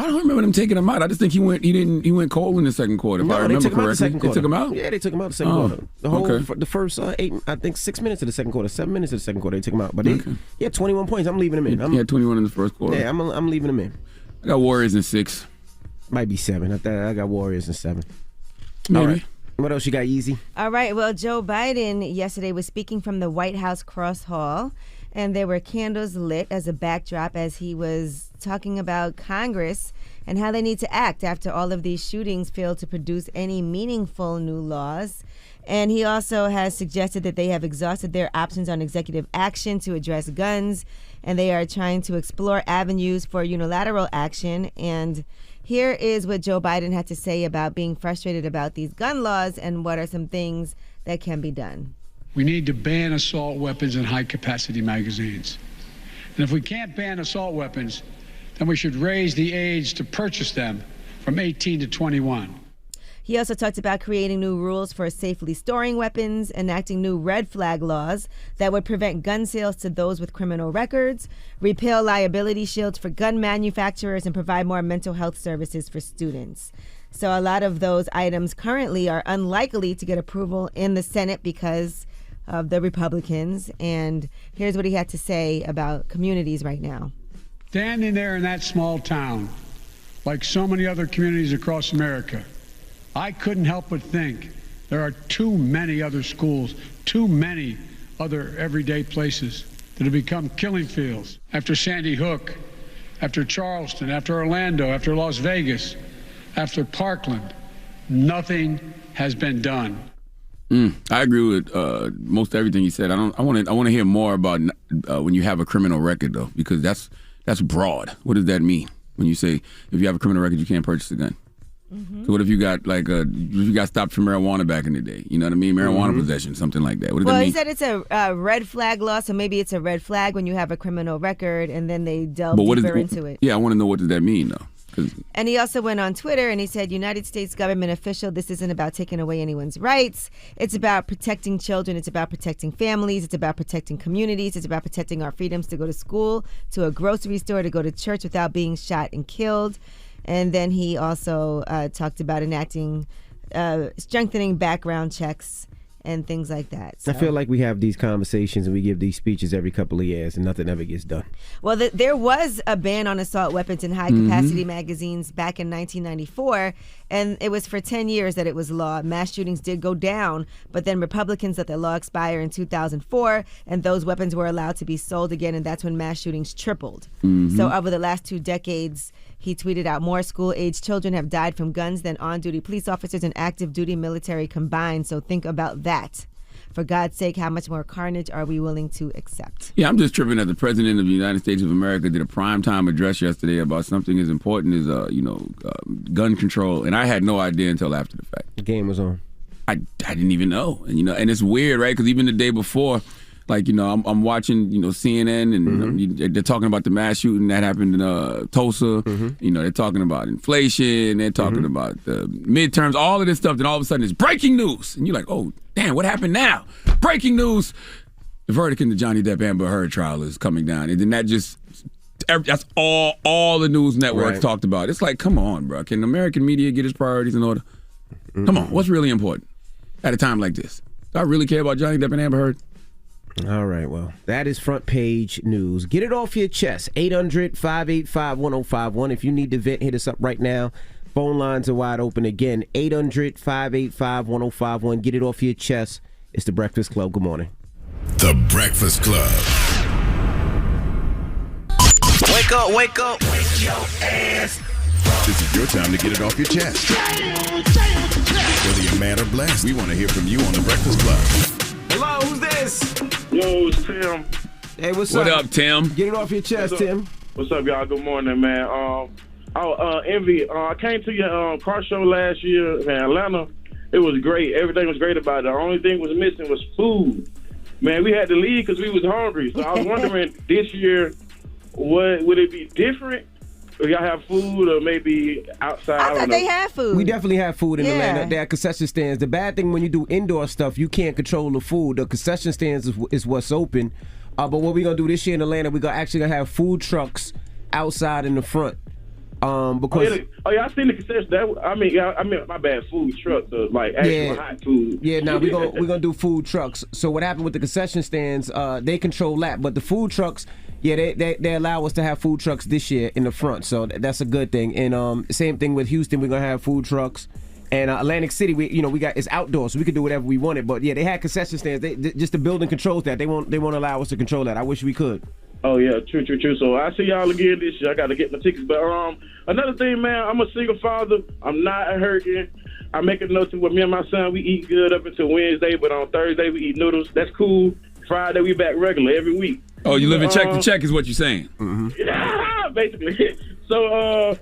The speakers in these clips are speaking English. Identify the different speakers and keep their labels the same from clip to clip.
Speaker 1: I don't remember them taking him out. I just think he went cold in the second quarter. If I remember
Speaker 2: they took him out the
Speaker 1: correctly.
Speaker 2: second quarter.
Speaker 1: They took him out?
Speaker 2: Yeah, they took him out the second quarter. The first 6 minutes of the second quarter, 7 minutes of the second quarter, they took him out. But he had 21 points. I'm leaving him in.
Speaker 1: He had 21 in the first quarter.
Speaker 2: Yeah, I'm leaving him in.
Speaker 1: I got Warriors in 6.
Speaker 2: Might be 7. I got Warriors in 7.
Speaker 1: Maybe.
Speaker 2: All right. What else you got, Yeezy?
Speaker 3: All right. Well, Joe Biden yesterday was speaking from the White House Cross Hall, and there were candles lit as a backdrop as he was talking about Congress and how they need to act after all of these shootings failed to produce any meaningful new laws. And he also has suggested that they have exhausted their options on executive action to address guns, and they are trying to explore avenues for unilateral action. And here is what Joe Biden had to say about being frustrated about these gun laws and what are some things that can be done.
Speaker 4: We need to ban assault weapons and high-capacity magazines. And if we can't ban assault weapons, then we should raise the age to purchase them from 18 to 21.
Speaker 3: He also talked about creating new rules for safely storing weapons, enacting new red flag laws that would prevent gun sales to those with criminal records, repeal liability shields for gun manufacturers, and provide more mental health services for students. So a lot of those items currently are unlikely to get approval in the Senate because of the Republicans. And here's what he had to say about communities right now.
Speaker 4: Standing there in that small town, like so many other communities across America, I couldn't help but think there are too many other schools, too many other everyday places that have become killing fields. After Sandy Hook, after Charleston, after Orlando, after Las Vegas, after Parkland, nothing has been done.
Speaker 1: I agree with most everything he said. I want to hear more about when you have a criminal record, though, because that's broad. What does that mean when you say if you have a criminal record you can't purchase a gun? Mm-hmm. So what if you got if you got stopped for marijuana back in the day? You know what I mean? Marijuana possession, something like that. What does that mean?
Speaker 3: He said it's a red flag law, so maybe it's a red flag when you have a criminal record, and then they delve deeper into it.
Speaker 1: Yeah, I want to know what does that mean, though.
Speaker 3: And he also went on Twitter and he said, United States government official, this isn't about taking away anyone's rights. It's about protecting children. It's about protecting families. It's about protecting communities. It's about protecting our freedoms to go to school, to a grocery store, to go to church without being shot and killed. And then he also talked about enacting, strengthening background checks and things like that. So.
Speaker 2: I feel like we have these conversations and we give these speeches every couple of years and nothing ever gets done.
Speaker 3: Well, there was a ban on assault weapons and high-capacity magazines back in 1994, and it was for 10 years that it was law. Mass shootings did go down, but then Republicans let the law expire in 2004, and those weapons were allowed to be sold again, and that's when mass shootings tripled. So over the last 2 decades, he tweeted out, more school-aged children have died from guns than on-duty police officers and active-duty military combined, so think about that. For God's sake, how much more carnage are we willing to accept?
Speaker 1: Yeah, I'm just tripping that the President of the United States of America did a primetime address yesterday about something as important as, gun control, and I had no idea until after the fact.
Speaker 2: The game was on.
Speaker 1: I didn't even know, and it's weird, right? Because even the day before, I'm watching, CNN, and they're talking about the mass shooting that happened in Tulsa. They're talking about inflation. They're talking about the midterms, all of this stuff. Then all of a sudden, it's breaking news, and you're like, "Oh, damn! What happened now?" Breaking news: the verdict in the Johnny Depp Amber Heard trial is coming down, and then that's all the news networks talked about. It's like, come on, bro. Can American media get its priorities in order? Come on, what's really important at a time like this? Do I really care about Johnny Depp and Amber Heard?
Speaker 2: All right, well, that is front page news. Get it off your chest. 800-585-1051. If you need to vent, hit us up right now. Phone lines are wide open again. 800-585-1051. Get it off your chest. It's The Breakfast Club. Good morning.
Speaker 5: The Breakfast Club.
Speaker 6: Wake up, wake up.
Speaker 5: Wake your ass. This is your time to get it off your chest. Whether you're mad or blessed, we want to hear from you on The Breakfast Club.
Speaker 7: Hello, who's this?
Speaker 8: Yo, it's Tim.
Speaker 2: Hey, what's up?
Speaker 1: What up, Tim?
Speaker 2: Get it off your chest, Tim.
Speaker 8: What's up, y'all? Good morning, man. Envy, I came to your car show last year in Atlanta. It was great. Everything was great about it. The only thing was missing was food. Man, we had to leave because we was hungry. So I was wondering this year, would it be different? If y'all have food or maybe outside?
Speaker 3: I thought they had food.
Speaker 2: We definitely have food in Atlanta. There are concession stands. The bad thing when you do indoor stuff, you can't control the food. The concession stands is what's open. But what we're going to do this year in Atlanta, we're actually going to have food trucks outside in the front. Because
Speaker 8: I seen the concession. I mean, my bad. Food trucks, like actual hot food.
Speaker 2: Yeah, now we're gonna do food trucks. So what happened with the concession stands? They control that, but the food trucks, they allow us to have food trucks this year in the front. So that's a good thing. And same thing with Houston, we're gonna have food trucks. And Atlantic City, we got it's outdoors, so we can do whatever we wanted. But yeah, they had concession stands. They just the building controls that. They won't allow us to control that. I wish we could.
Speaker 8: Oh yeah, true. So I see y'all again this year. I got to get my tickets. But another thing, man, I'm a single father. I'm not hurting. I make a note to with me and my son. We eat good up until Wednesday, but on Thursday we eat noodles. That's cool. Friday we back regular every week.
Speaker 1: Oh, you live in check to check is what you're saying.
Speaker 2: Mm-hmm.
Speaker 8: Yeah, basically. So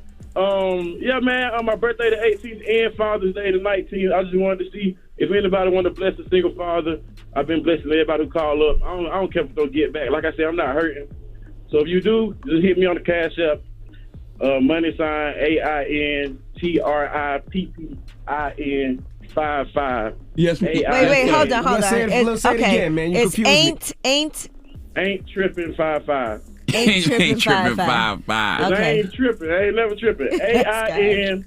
Speaker 8: yeah, man. On my birthday the 18th and Father's Day the 19th, I just wanted to see if anybody want to bless a single father. I've been blessing everybody who call up. I don't care if they'll get back. Like I said, I'm not hurting. So if you do, just hit me on the Cash App. Money sign AINTRIPPIN 55.
Speaker 1: Yes.
Speaker 3: Wait, hold on.
Speaker 2: Say it again, man. You
Speaker 3: it's
Speaker 8: ain't tripping 55.
Speaker 3: Ain't tripping 55.
Speaker 8: I ain't tripping. I ain't never tripping. AINTRIPPIN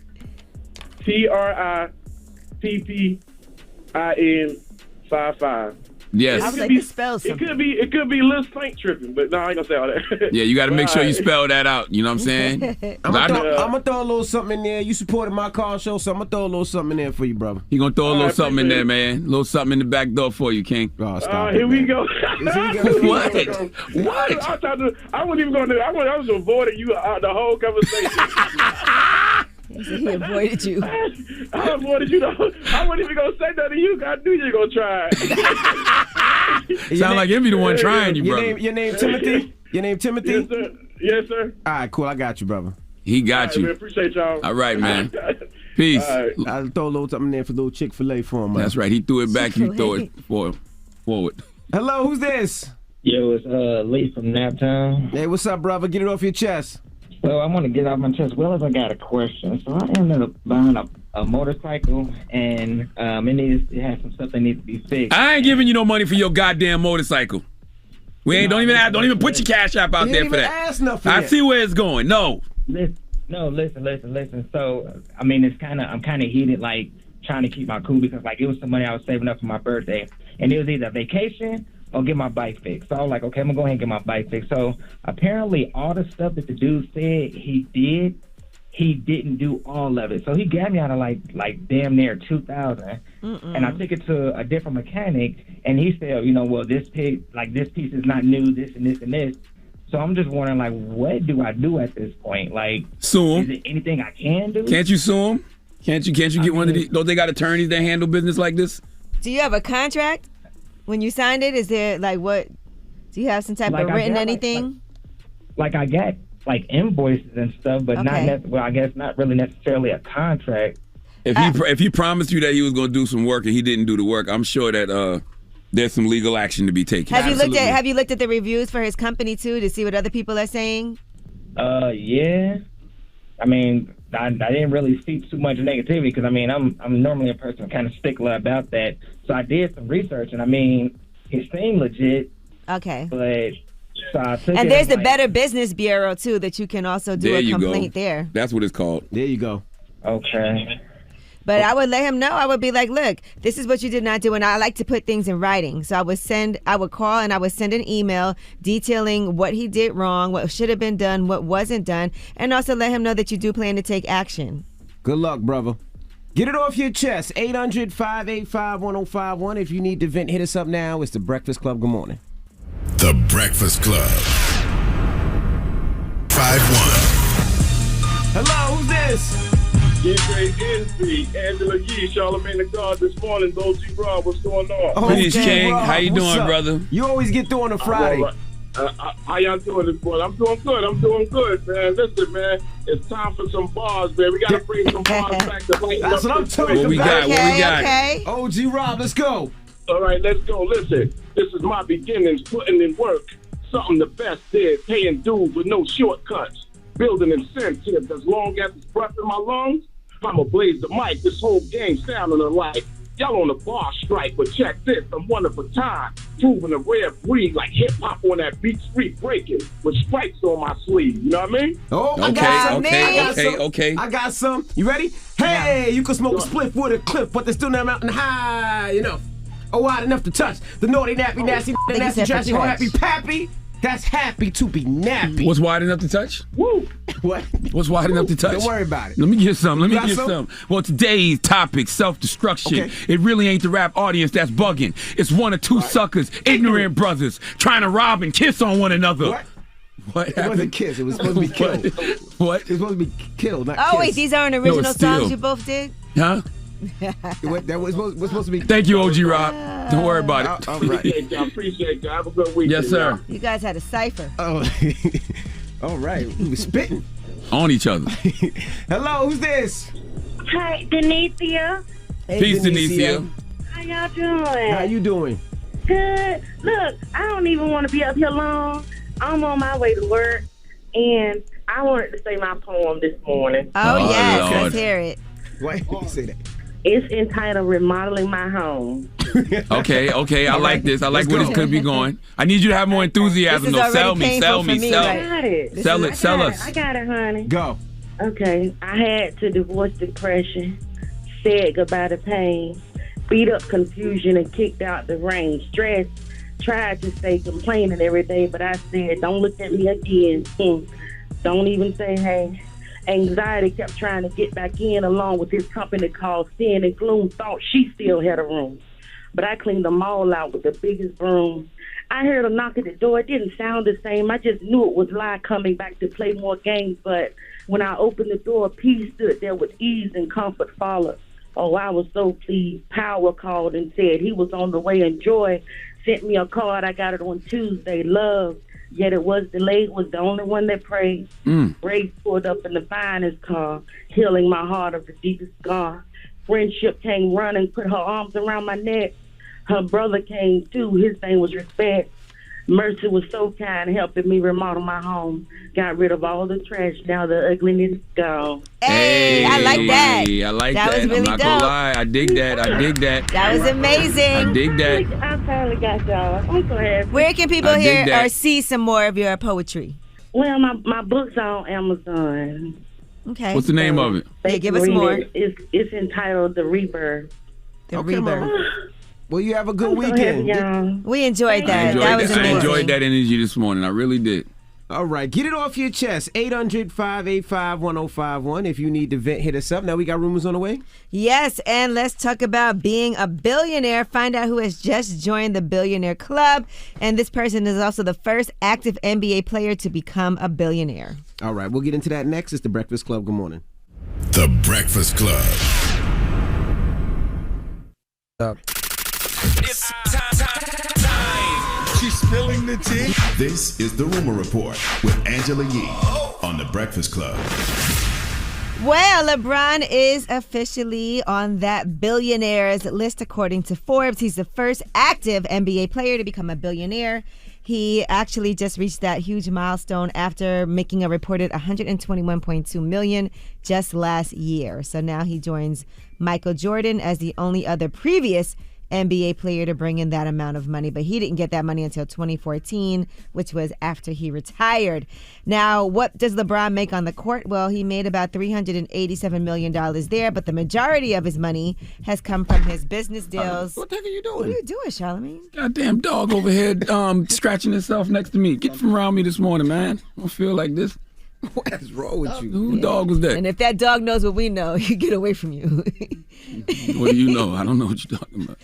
Speaker 8: 55.
Speaker 1: Yes.
Speaker 3: I was like, it spells something.
Speaker 8: It could be Lil Saint tripping, but no, I ain't gonna say all that.
Speaker 1: Yeah, you got to make sure you spell that out. You know what I'm saying?
Speaker 2: I'm gonna throw a little something in there. You supported my car show, so I'm gonna throw a little something in there for you, brother.
Speaker 1: He gonna throw a little something in there, man. A little something in the back door for you, King.
Speaker 2: Oh, stop
Speaker 8: here we go.
Speaker 1: What?
Speaker 8: I wasn't even gonna do. I was avoiding you out the whole conversation.
Speaker 3: He avoided you.
Speaker 8: I avoided you. I wasn't even gonna say that to you. I knew you were gonna try.
Speaker 1: Sound like him be the one trying you, brother.
Speaker 2: Your name Timothy? Your name Timothy?
Speaker 8: Yes, sir. Yes, sir.
Speaker 2: All right, cool. I got you, brother.
Speaker 1: He got you.
Speaker 8: Man, appreciate y'all.
Speaker 1: All right, man. Peace.
Speaker 8: Right.
Speaker 2: I'll throw a little something there for little Chick-fil-A for him, man.
Speaker 1: That's right. He threw it back. You throw it forward.
Speaker 2: Hello, who's this?
Speaker 9: Yo, it's Lee from Naptown.
Speaker 2: Hey, what's up, brother? Get it off your chest.
Speaker 9: So I want to get off my chest. Well, as I got a question. So I ended up buying a motorcycle, and it has some stuff that needs to be fixed.
Speaker 1: I ain't giving you no money for your goddamn motorcycle. Don't even put your Cash App out there for that.
Speaker 2: Ask nothing
Speaker 1: I see where it's going. No.
Speaker 9: Listen. So I mean, I'm kind of heated, like trying to keep my cool because like it was some money I was saving up for my birthday, and it was either vacation or get my bike fixed. So I was like, okay, I'm gonna go ahead and get my bike fixed. So apparently all the stuff that the dude said he didn't do all of it. So he got me out of like damn near $2,000. And I took it to a different mechanic, and he said, well, this piece is not new, this and this and this. So I'm just wondering, like, what do I do at this point? Like,
Speaker 1: sue him.
Speaker 9: Is there anything I can do?
Speaker 1: Can't you sue him? Can't you get one of these? Don't they got attorneys that handle business like this?
Speaker 3: Do you have a contract? When you signed it, is there like what? Do you have some type of written anything?
Speaker 9: Like I got like invoices and stuff, but I guess not really necessarily a contract.
Speaker 1: If he promised you that he was going to do some work and he didn't do the work, I'm sure that there's some legal action to be taken.
Speaker 3: Have you looked at the reviews for his company too to see what other people are saying?
Speaker 9: Yeah. I mean, I didn't really see too much negativity because I mean I'm normally a person kind of stickler about that. So I did some research and I mean it seemed legit.
Speaker 3: Okay.
Speaker 9: But so I took
Speaker 3: and there's the Better Business Bureau too that you can also do a complaint there.
Speaker 1: That's what it's called.
Speaker 2: There you go.
Speaker 9: Okay.
Speaker 3: But I would let him know. I would be like, look, this is what you did not do. And I like to put things in writing. So I would call and I would send an email detailing what he did wrong, what should have been done, what wasn't done, and also let him know that you do plan to take action.
Speaker 2: Good luck, brother. Get it off your chest. 800-585-1051. If you need to vent, hit us up now. It's The Breakfast Club. Good morning.
Speaker 5: The Breakfast Club. 5-1.
Speaker 2: Hello, who's this?
Speaker 8: Angela Yee, Charlamagne the God this morning. OG Rob, what's going on?
Speaker 1: Peace, King. How you doing, brother?
Speaker 2: You always get through on a Friday.
Speaker 8: How y'all doing this morning? I'm doing good, man. Listen, man, it's time for some bars, man. We got to bring some bars back to lighten up.
Speaker 2: That's what I'm talking about.
Speaker 1: What we got?
Speaker 3: Okay.
Speaker 2: OG Rob, let's go.
Speaker 8: All right, let's go. Listen, this is my beginnings, putting in work. Something the best did, paying dues with no shortcuts. Building incentives as long as it's breath in my lungs. I'ma blaze the mic, this whole game sounding alike. Y'all on the bar strike, but check this, I'm one of a time. proving the rare breed, like hip hop on that beat street breaking with stripes on my sleeve. You know what I mean?
Speaker 2: Oh,
Speaker 1: Okay.
Speaker 2: I got some. You ready? Hey, you can smoke a split with a clip, but they're still not mountain high enough. Oh, wide enough to touch. The naughty, nappy, nasty, nasty, trashy, whole happy pappy. That's happy to be nappy.
Speaker 1: What's wide enough to touch?
Speaker 2: Woo. What?
Speaker 1: What's wide enough to touch?
Speaker 2: Don't worry about it.
Speaker 1: Let me get some.
Speaker 2: You got some?
Speaker 1: Well, today's topic, self-destruction. It really ain't the rap audience that's bugging. It's one or two suckers, ignorant brothers, trying to rob and kiss on one another. What happened?
Speaker 2: It wasn't kiss. It was supposed to be killed.
Speaker 1: What?
Speaker 2: It was supposed to be killed, not
Speaker 3: Oh,
Speaker 2: kiss.
Speaker 3: wait, these aren't original
Speaker 1: it's still.
Speaker 3: songs you both did?
Speaker 1: Huh?
Speaker 2: That was supposed to be.
Speaker 1: Thank you, OG Rob. Don't worry about it.
Speaker 2: All right.
Speaker 8: Appreciate you. Have a good weekend.
Speaker 1: Yes, sir.
Speaker 3: You guys had a cipher.
Speaker 2: Oh, all right. We was spitting
Speaker 1: On each other.
Speaker 2: Hello, who's this?
Speaker 10: Hi, Denicia.
Speaker 2: Hey,
Speaker 1: Peace, Denicia.
Speaker 10: How y'all doing?
Speaker 2: How you doing?
Speaker 10: Good. Look, I don't even want to be up here long. I'm on my way to work, and I wanted to say my poem this morning.
Speaker 3: Oh, yes.
Speaker 1: Lord.
Speaker 3: Let's hear it.
Speaker 2: Why you say that?
Speaker 10: It's entitled Remodeling My Home.
Speaker 1: Okay. I like this. I like where this could be going. I need you to have more enthusiasm,
Speaker 3: This is
Speaker 1: though.
Speaker 3: already
Speaker 1: Sell me.
Speaker 3: painful for me,
Speaker 1: Sell
Speaker 3: right?
Speaker 10: I got it.
Speaker 1: Sell us.
Speaker 10: I got it, honey.
Speaker 2: Go.
Speaker 10: Okay. I had to divorce depression, said goodbye to pain, beat up confusion, and kicked out the rain. Stress, tried to stay complaining every day, but I said, don't look at me again. Don't even say hey. Anxiety kept trying to get back in along with his company called Sin and Gloom. Thought she still had a room. But I cleaned them all out with the biggest broom. I heard a knock at the door. It didn't sound the same. I just knew it was Lie coming back to play more games. But when I opened the door, peace stood there with ease and comfort followed. Oh, I was so pleased. Power called and said he was on the way, and Joy sent me a card. I got it on Tuesday. Love, yet it was delayed, was the only one that prayed. Grace pulled up in the finest car, healing my heart of the deepest scar. Friendship came running, put her arms around my neck. Her brother came too, his name was Respect. Mercy was so kind, helping me remodel my home. Got rid of all the trash, now the ugliness is gone.
Speaker 3: Hey, I like that.
Speaker 1: I like
Speaker 3: That
Speaker 1: that.
Speaker 3: was really
Speaker 1: I'm not
Speaker 3: dope.
Speaker 1: gonna lie. I dig that.
Speaker 3: That was amazing.
Speaker 1: I dig that.
Speaker 10: I finally got y'all. I'm so happy.
Speaker 3: Where can people
Speaker 1: I dig
Speaker 3: hear
Speaker 1: that.
Speaker 3: or see some more of your poetry?
Speaker 10: Well, my book's on Amazon.
Speaker 3: Okay.
Speaker 1: What's the name of it?
Speaker 3: Yeah, give us
Speaker 10: Read
Speaker 3: more.
Speaker 10: it. It's entitled The Rebirth.
Speaker 3: The
Speaker 2: Okay,
Speaker 3: Rebirth.
Speaker 2: Mama. Well, you have a good
Speaker 10: I'm so happy,
Speaker 2: weekend.
Speaker 10: y'all.
Speaker 3: We enjoyed that.
Speaker 1: I
Speaker 3: That was amazing.
Speaker 1: enjoyed that energy this morning. I really did.
Speaker 2: All right, get it off your chest. 800-585-1051. If you need to vent, hit us up. Now we got rumors on the way.
Speaker 3: Yes, and let's talk about being a billionaire. Find out who has just joined the Billionaire Club. And this person is also the first active NBA player to become a billionaire.
Speaker 2: All right, we'll get into that next. It's the Breakfast Club. Good morning.
Speaker 5: The Breakfast Club.
Speaker 6: It's time.
Speaker 5: She's spilling the tea. This is the Rumor Report with Angela Yee on The Breakfast Club.
Speaker 3: Well, LeBron is officially on that billionaires list according to Forbes. He's the first active NBA player to become a billionaire. He actually just reached that huge milestone after making a reported $121.2 million just last year. So now he joins Michael Jordan as the only other previous NBA player to bring in that amount of money, but he didn't get that money until 2014, which was after he retired. Now, what does LeBron make on the court? Well, he made about $387 million there, but the majority of his money has come from his business deals.
Speaker 1: What the heck are you doing?
Speaker 3: What are you doing, Charlamagne?
Speaker 1: Goddamn dog over here scratching itself next to me. Get from around me this morning, man. I don't feel like this.
Speaker 2: What is wrong with you?
Speaker 1: Who dog was that?
Speaker 3: And if that dog knows what we know, he get away from you.
Speaker 1: What do you know? I don't know what you're talking about.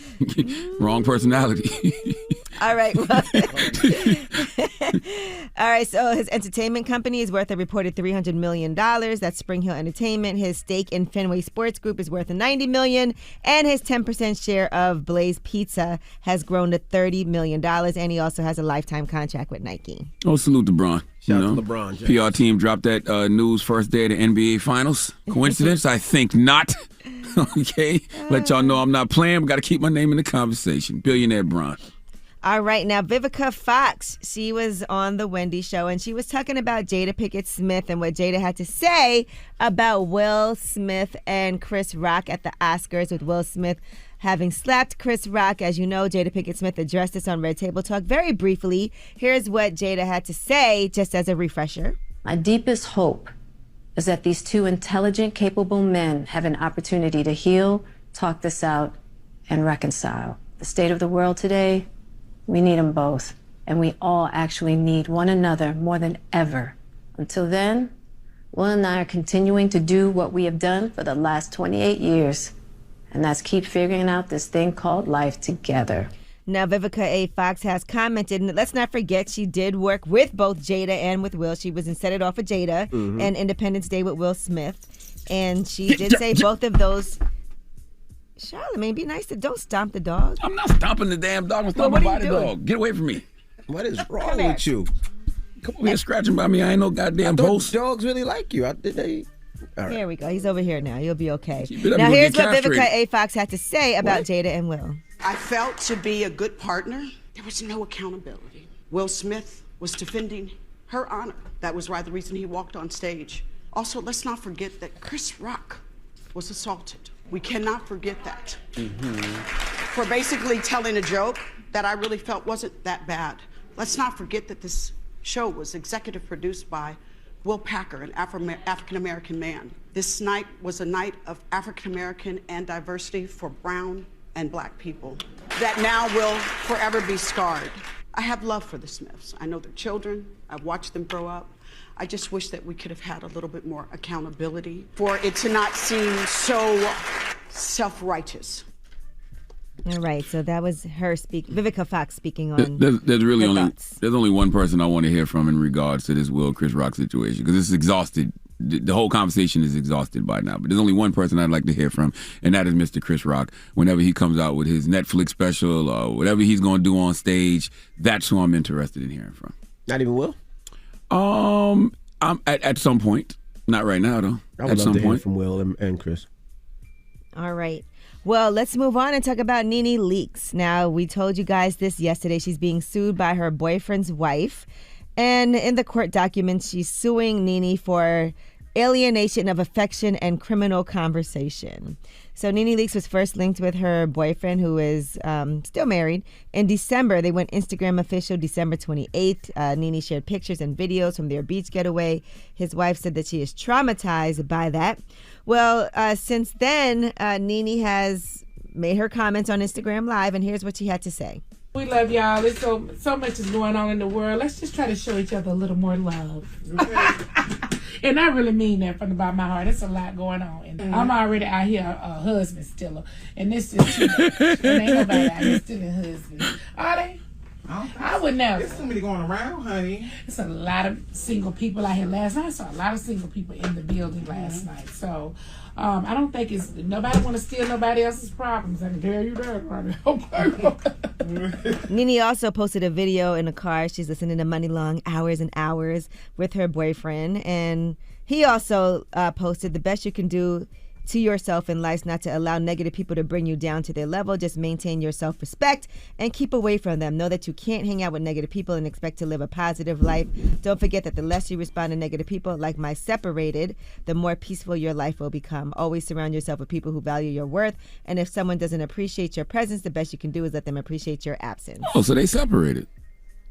Speaker 1: Wrong personality.
Speaker 3: All right. Well, all right. So his entertainment company is worth a reported $300 million. That's Spring Hill Entertainment. His stake in Fenway Sports Group is worth $90 million. And his 10% share of Blaze Pizza has grown to $30 million. And he also has a lifetime contract with Nike.
Speaker 1: Oh, salute to LeBron.
Speaker 2: Shout out to LeBron James.
Speaker 1: PR team dropped that news first day of the NBA Finals. Coincidence? I think not. Okay. Let y'all know I'm not playing. But got to keep my name in the conversation. Billionaire Bron.
Speaker 3: All right, now Vivica Fox, she was on the Wendy show, and she was talking about Jada Pinkett Smith and what Jada had to say about Will Smith and Chris Rock at the Oscars, with Will Smith having slapped Chris Rock. As you know, Jada Pinkett Smith addressed this on Red Table Talk very briefly. Here's what Jada had to say, just as a refresher.
Speaker 11: My deepest hope is that these two intelligent, capable men have an opportunity to heal, talk this out, and reconcile. The state of the world today, we need them both, and we all actually need one another more than ever. Until then, Will and I are continuing to do what we have done for the last 28 years, and that's keep figuring out this thing called life together.
Speaker 3: Now, Vivica A. Fox has commented, and let's not forget, she did work with both Jada and with Will. She was in Set It Off with Jada and Independence Day with Will Smith, and she did say both of those... Charlamagne, be nice to don't stomp the dog.
Speaker 1: I'm not stomping the damn dog. I'm stomping by the dog. Get away from me.
Speaker 2: What is wrong with you?
Speaker 1: Come over here scratching by me. I ain't no goddamn host.
Speaker 2: Dogs really like you. All right.
Speaker 3: Here we go. He's over here now. You'll be okay.
Speaker 1: Now
Speaker 3: Now here's what Vivica A. Fox had to say about Jada and Will.
Speaker 12: I felt to be a good partner, there was no accountability. Will Smith was defending her honor. That was the reason he walked on stage. Also, let's not forget that Chris Rock was assaulted. We cannot forget that. For basically telling a joke that I really felt wasn't that bad. Let's not forget that this show was executive produced by Will Packer, an African-American man. This night was a night of African-American and diversity for brown and black people that now will forever be scarred. I have love for the Smiths. I know their children. I've watched them grow up. I just wish that we could have had a little bit more accountability for it to not seem so self-righteous.
Speaker 3: All right, so that was her Vivica Fox speaking on.
Speaker 1: There's only one person I want to hear from in regards to this Will Chris Rock situation, because it's exhausted. The whole conversation is exhausted by now. But there's only one person I'd like to hear from, and that is Mr. Chris Rock. Whenever he comes out with his Netflix special or whatever he's going to do on stage, that's who I'm interested in hearing from.
Speaker 2: Not even Will?
Speaker 1: I'm at some point. Not right now, though.
Speaker 2: I would love to hear from Will and Chris.
Speaker 3: All right. Well, let's move on and talk about Nene Leakes. Now, we told you guys this yesterday. She's being sued by her boyfriend's wife. And in the court documents, she's suing Nene for alienation of affection and criminal conversation. So Nene Leakes was first linked with her boyfriend, who is still married. In December, they went Instagram official December 28th. Nene shared pictures and videos from their beach getaway. His wife said that she is traumatized by that. Well, since then, Nene has made her comments on Instagram Live, and here's what she had to say.
Speaker 13: We love y'all. There's so much is going on in the world. Let's just try to show each other a little more love. And I really mean that from the bottom of my heart. There's a lot going on. And I'm already out here a husband stiller. And this is too much. And ain't nobody out here stealing husbands. Are they? I would never.
Speaker 14: There's somebody going around, honey.
Speaker 13: There's a lot of single people out here last night. I saw a lot of single people in the building last night. So I don't think nobody want to steal nobody else's problems. I can tell you that.
Speaker 3: Nene also posted a video in a car. She's listening to Money Long hours and hours with her boyfriend. And he also posted, the best you can do to yourself in life, not to allow negative people to bring you down to their level. Just maintain your self-respect and keep away from them. Know that you can't hang out with negative people and expect to live a positive life. Don't forget that the less you respond to negative people, like my separated, the more peaceful your life will become. Always surround yourself with people who value your worth. And if someone doesn't appreciate your presence, the best you can do is let them appreciate your absence.
Speaker 1: Oh, so they separated.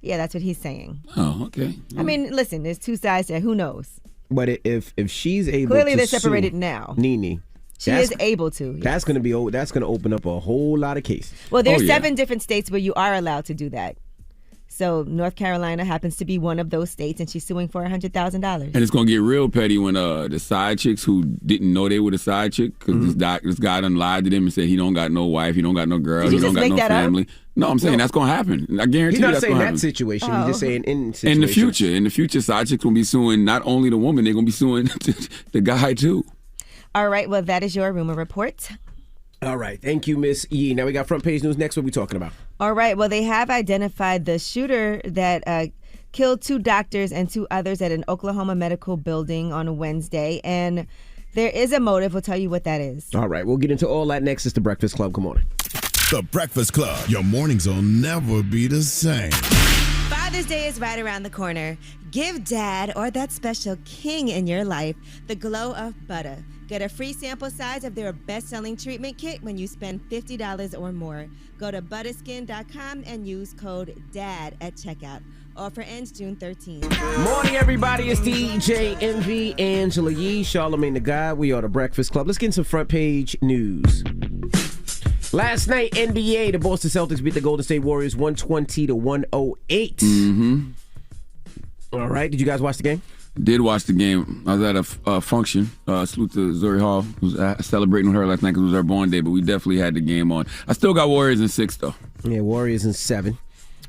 Speaker 3: Yeah, that's what he's saying.
Speaker 1: Oh, okay.
Speaker 3: I mean, listen, there's two sides there. Who knows?
Speaker 2: But if she's able
Speaker 3: clearly
Speaker 2: to
Speaker 3: they're separated now.
Speaker 2: Nene.
Speaker 3: She is able to. Yes.
Speaker 2: That's going to open up a whole lot of cases.
Speaker 3: Well, there's 7 different states where you are allowed to do that. So North Carolina happens to be one of those states, and she's suing for $100,000.
Speaker 1: And it's gonna get real petty when the side chicks who didn't know they were the side chick, because this guy done lied to them and said he don't got no wife, he don't got no girl, he don't got no family. Up? No, I'm saying that's gonna happen. I guarantee you that's gonna happen.
Speaker 2: He's not saying that situation. He's just saying in situations.
Speaker 1: In the future, side chicks will be suing not only the woman, they're gonna be suing the guy too.
Speaker 3: All right, well, that is your rumor report.
Speaker 2: All right, thank you, Miss Yee. Now we got front page news. Next, what are we talking about?
Speaker 3: All right, well, they have identified the shooter that killed 2 doctors and 2 others at an Oklahoma medical building on Wednesday, and there is a motive. We'll tell you what that is.
Speaker 2: All right, we'll get into all that next. It's The Breakfast Club. Good morning.
Speaker 5: The Breakfast Club. Your mornings will never be the same.
Speaker 3: Father's Day is right around the corner. Give dad or that special king in your life the glow of butter. Get a free sample size of their best-selling treatment kit when you spend $50 or more. Go to butterskin.com and use code DAD at checkout. Offer ends June 13th.
Speaker 2: Morning, everybody. It's DJ Envy, Angela Yee, Charlamagne the God. We are the Breakfast Club. Let's get into front page news. Last night, NBA, the Boston Celtics beat the Golden State Warriors 120-108.
Speaker 1: Mm-hmm.
Speaker 2: All right. Did you guys watch the game?
Speaker 1: Did watch the game. I was at a function. Salute to Zuri Hall. Was celebrating with her last night because it was her born day, but we definitely had the game on. I still got Warriors in 6, though.
Speaker 2: Yeah, Warriors in 7.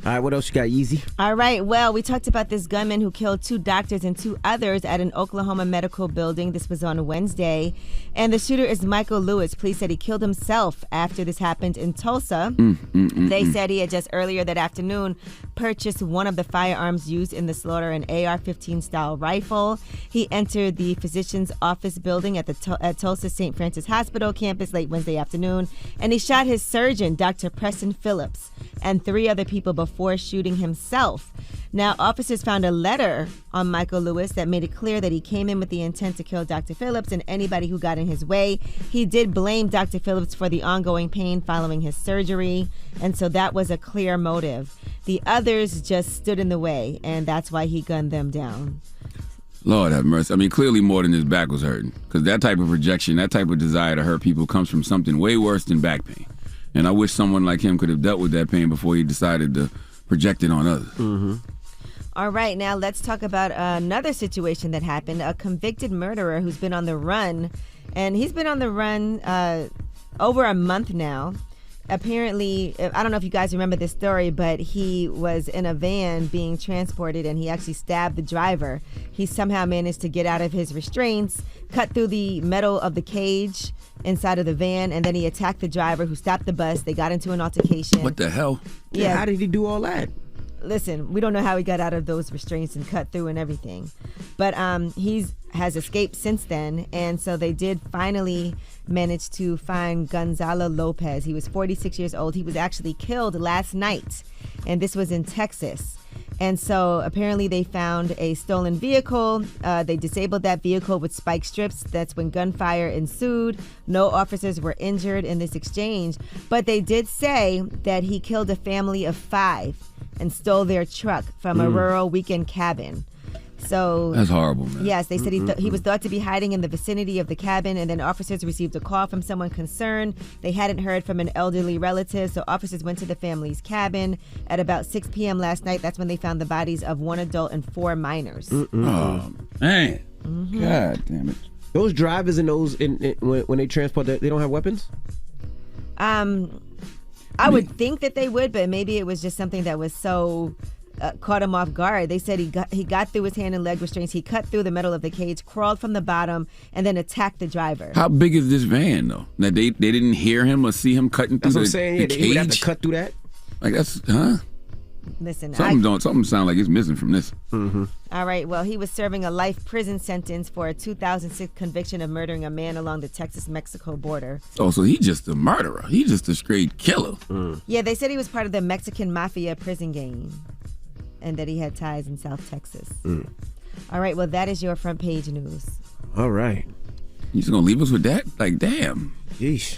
Speaker 2: All right, what else you got, Yeezy?
Speaker 3: All right, well, we talked about this gunman who killed 2 doctors and 2 others at an Oklahoma medical building. This was on Wednesday. And the shooter is Michael Lewis. Police said he killed himself after this happened in Tulsa. They said he had just earlier that afternoon purchased one of the firearms used in the slaughter, an AR-15 style rifle. He entered the physician's office building at Tulsa St. Francis Hospital campus late Wednesday afternoon, and he shot his surgeon, Dr. Preston Phillips, and 3 other people before shooting himself. Now, officers found a letter on Michael Lewis that made it clear that he came in with the intent to kill Dr. Phillips and anybody who got in his way. He did blame Dr. Phillips for the ongoing pain following his surgery, and so that was a clear motive. The others just stood in the way, and that's why he gunned them down.
Speaker 1: Lord have mercy. I mean, clearly more than his back was hurting, because that type of rejection, that type of desire to hurt people comes from something way worse than back pain. And I wish someone like him could have dealt with that pain before he decided to project it on others.
Speaker 2: Mm-hmm.
Speaker 3: All right, now let's talk about another situation that happened. A convicted murderer who's been on the run, and he's been on the run over a month now. Apparently, I don't know if you guys remember this story, but he was in a van being transported and he actually stabbed the driver. He somehow managed to get out of his restraints, cut through the metal of the cage inside of the van, and then he attacked the driver who stopped the bus. They got into an altercation.
Speaker 1: What the hell?
Speaker 3: Yeah.
Speaker 2: How did he do all that?
Speaker 3: Listen, we don't know how he got out of those restraints and cut through and everything. But has escaped since then, and so they did finally manage to find Gonzalo Lopez. He was 46 years old. He was actually killed last night, and this was in Texas. And so apparently they found a stolen vehicle. They disabled that vehicle with spike strips. That's when gunfire ensued. No officers were injured in this exchange, but they did say that he killed a family of 5 and stole their truck from a rural weekend cabin. So
Speaker 1: that's horrible, man.
Speaker 3: Yes, they said he was thought to be hiding in the vicinity of the cabin, and then officers received a call from someone concerned. They hadn't heard from an elderly relative, so officers went to the family's cabin at about 6 p.m. last night. That's when they found the bodies of 1 adult and 4 minors.
Speaker 1: Oh, man. God damn it.
Speaker 2: Those drivers and those when they transport, they don't have weapons?
Speaker 3: I would think that they would, but maybe it was just something that was so caught him off guard. They said he got through his hand and leg restraints. He cut through the metal of the cage, crawled from the bottom, and then attacked the driver.
Speaker 1: How big is this van, though? That they didn't hear him or see him cutting through
Speaker 2: the cage?
Speaker 1: Yeah,
Speaker 2: they would have to cut through that?
Speaker 1: Like, that's, huh?
Speaker 3: Listen,
Speaker 1: something sound like it's missing from this.
Speaker 3: All right, well, he was serving a life prison sentence for a 2006 conviction of murdering a man along the Texas-Mexico border.
Speaker 1: Oh, so he's just a murderer. He's just a straight killer.
Speaker 3: Yeah, they said he was part of the Mexican mafia prison gang and that he had ties in South Texas. All right, well, that is your front page news.
Speaker 2: All right.
Speaker 1: You just gonna leave us with that? Like, damn.
Speaker 2: Yeesh.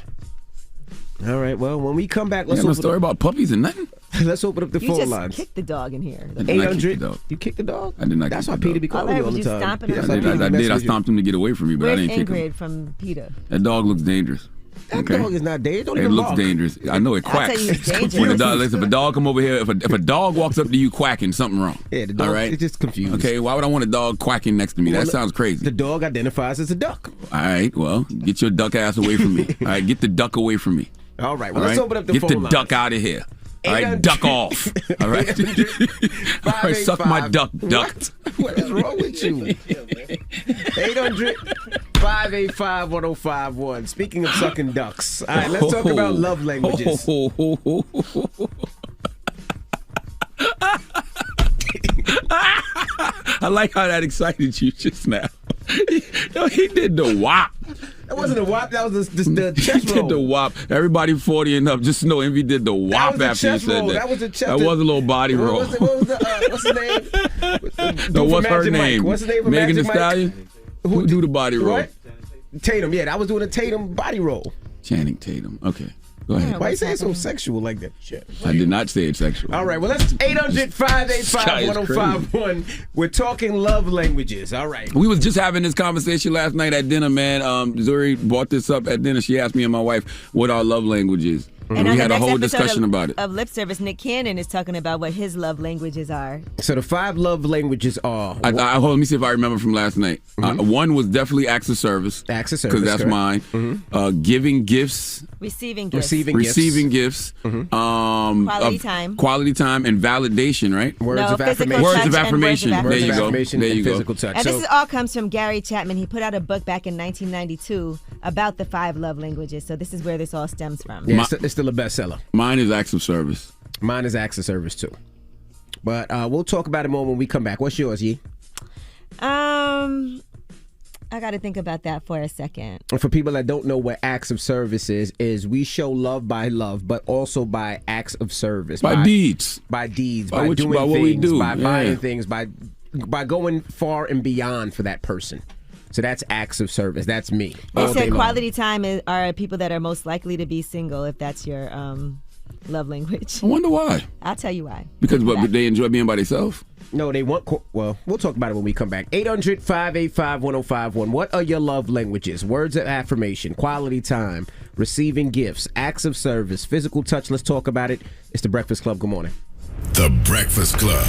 Speaker 2: All right, well, when we come back, let's
Speaker 1: open a story about puppies and nothing?
Speaker 2: Let's open up the phone lines.
Speaker 3: You just kicked the dog in here.
Speaker 2: 800. You kicked the dog?
Speaker 1: I did not.
Speaker 2: That's why Peter be calling you all the time.
Speaker 1: I did. I stomped him to get away from me, but
Speaker 3: Where's
Speaker 1: I didn't kick
Speaker 3: Ingrid
Speaker 1: him.
Speaker 3: from Peter?
Speaker 1: That dog looks dangerous.
Speaker 2: That dog is not dangerous. Don't
Speaker 1: it
Speaker 2: even
Speaker 1: looks
Speaker 2: bark.
Speaker 1: dangerous. I know it quacks.
Speaker 3: I'll tell you it's dangerous.
Speaker 1: If a dog come over here, if a dog walks up to you quacking, something wrong.
Speaker 2: Yeah, the dog.
Speaker 1: All right?
Speaker 2: It's just confused.
Speaker 1: Okay, why would I want a dog quacking next to me? That sounds crazy.
Speaker 2: The dog identifies as a duck.
Speaker 1: All right, well, get your duck ass away from me. All right, get the duck away from me.
Speaker 2: All right, well, let's open up the
Speaker 1: get
Speaker 2: phone
Speaker 1: the
Speaker 2: lines.
Speaker 1: duck out of here. All right, duck off. All right, all right, suck my duck.
Speaker 2: What is wrong with you? 800-585-1051. Speaking of sucking ducks, all right, let's talk about love languages.
Speaker 1: I like how that excited you just now. He did the wop.
Speaker 2: That wasn't a WAP. That was the chest
Speaker 1: He
Speaker 2: roll.
Speaker 1: did the WAP. Everybody 40 and up, just know Envy did the WAP
Speaker 2: was a
Speaker 1: after you
Speaker 2: chest
Speaker 1: said
Speaker 2: roll.
Speaker 1: that.
Speaker 2: That was a chest.
Speaker 1: That was a little body roll.
Speaker 2: What was what's his name?
Speaker 1: No, what's her name?
Speaker 2: What's his name for
Speaker 1: Megan Thee
Speaker 2: Magic Mike?
Speaker 1: Stallion? Who do the body roll?
Speaker 2: What? Tatum. Yeah, I was doing a Tatum body roll.
Speaker 1: Channing Tatum. Okay. Go ahead.
Speaker 2: Why you say it so sexual like that? Shit.
Speaker 1: I did not say it's sexual.
Speaker 2: All right, well, let's 800-585-1051. We're talking love languages. All right.
Speaker 1: We was just having this conversation last night at dinner, man. Zuri brought this up at dinner. She asked me and my wife what our love language is.
Speaker 3: And
Speaker 1: we
Speaker 3: on
Speaker 1: had
Speaker 3: the
Speaker 1: a
Speaker 3: next
Speaker 1: whole
Speaker 3: episode
Speaker 1: discussion about it.
Speaker 3: Of Lip Service, Nick Cannon is talking about what his love languages are.
Speaker 2: So the 5 love languages are...
Speaker 1: Hold on, let me see if I remember from last night. One was definitely acts of service.
Speaker 2: Acts of service,
Speaker 1: because that's mine. Giving gifts.
Speaker 3: Receiving gifts.
Speaker 1: Receiving gifts.
Speaker 3: Quality time.
Speaker 1: Quality time and validation, right?
Speaker 2: Words of
Speaker 3: physical
Speaker 2: affirmation.
Speaker 3: touch and
Speaker 1: affirmation.
Speaker 3: words of
Speaker 1: There you go.
Speaker 2: affirmation
Speaker 1: There
Speaker 2: and
Speaker 1: you go.
Speaker 2: physical touch.
Speaker 3: And
Speaker 2: So-
Speaker 3: this all comes from Gary Chapman. He put out a book back in 1992 about the 5 love languages. So this is where this all stems from.
Speaker 2: Yeah, it's still a bestseller.
Speaker 1: Mine is acts of service.
Speaker 2: Mine is acts of service too. But we'll talk about it more when we come back. What's yours, Yee?
Speaker 3: I got to think about that for a second.
Speaker 2: For people that don't know what acts of service is we show love by love, but also by acts of service.
Speaker 1: By deeds.
Speaker 2: By deeds.
Speaker 1: By
Speaker 2: By
Speaker 1: what-
Speaker 2: doing
Speaker 1: by what we
Speaker 2: things.
Speaker 1: do.
Speaker 2: By
Speaker 1: Yeah.
Speaker 2: buying things. By going far and beyond for that person. So that's acts of service. That's me.
Speaker 3: They
Speaker 2: all day
Speaker 3: said
Speaker 2: long.
Speaker 3: quality time are people that are most likely to be single if that's your love language.
Speaker 1: I wonder why.
Speaker 3: I'll tell you why.
Speaker 1: Because they enjoy being by themselves?
Speaker 2: No, they want... Well, we'll talk about it when we come back. 800-585-1051. What are your love languages? Words of affirmation, quality time, receiving gifts, acts of service, physical touch. Let's talk about it. It's The Breakfast Club. Good morning.
Speaker 5: The Breakfast Club.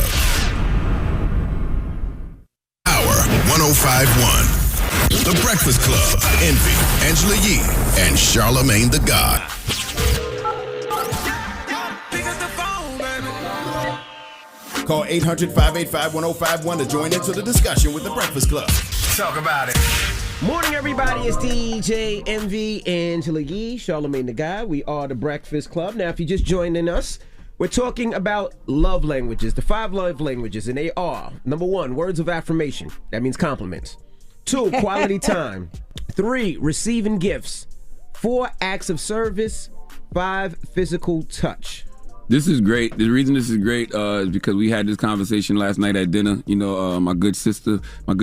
Speaker 5: Hour 1051. The Breakfast Club. Envy, Angela Yee, and Charlamagne the God. Call 800-585-1051 to join into the discussion with The Breakfast Club.
Speaker 6: Talk about it.
Speaker 2: Morning, everybody. It's DJ Envy, Angela Yee, Charlamagne the God. We are The Breakfast Club. Now, if you're just joining us, we're talking about love languages, the 5 love languages, and they are, number 1, words of affirmation. That means compliments. 2, quality time. 3, receiving gifts. 4, acts of service. 5, physical touch.
Speaker 1: This is great. The reason this is great is because we had this conversation last night at dinner. You know, my good sister friend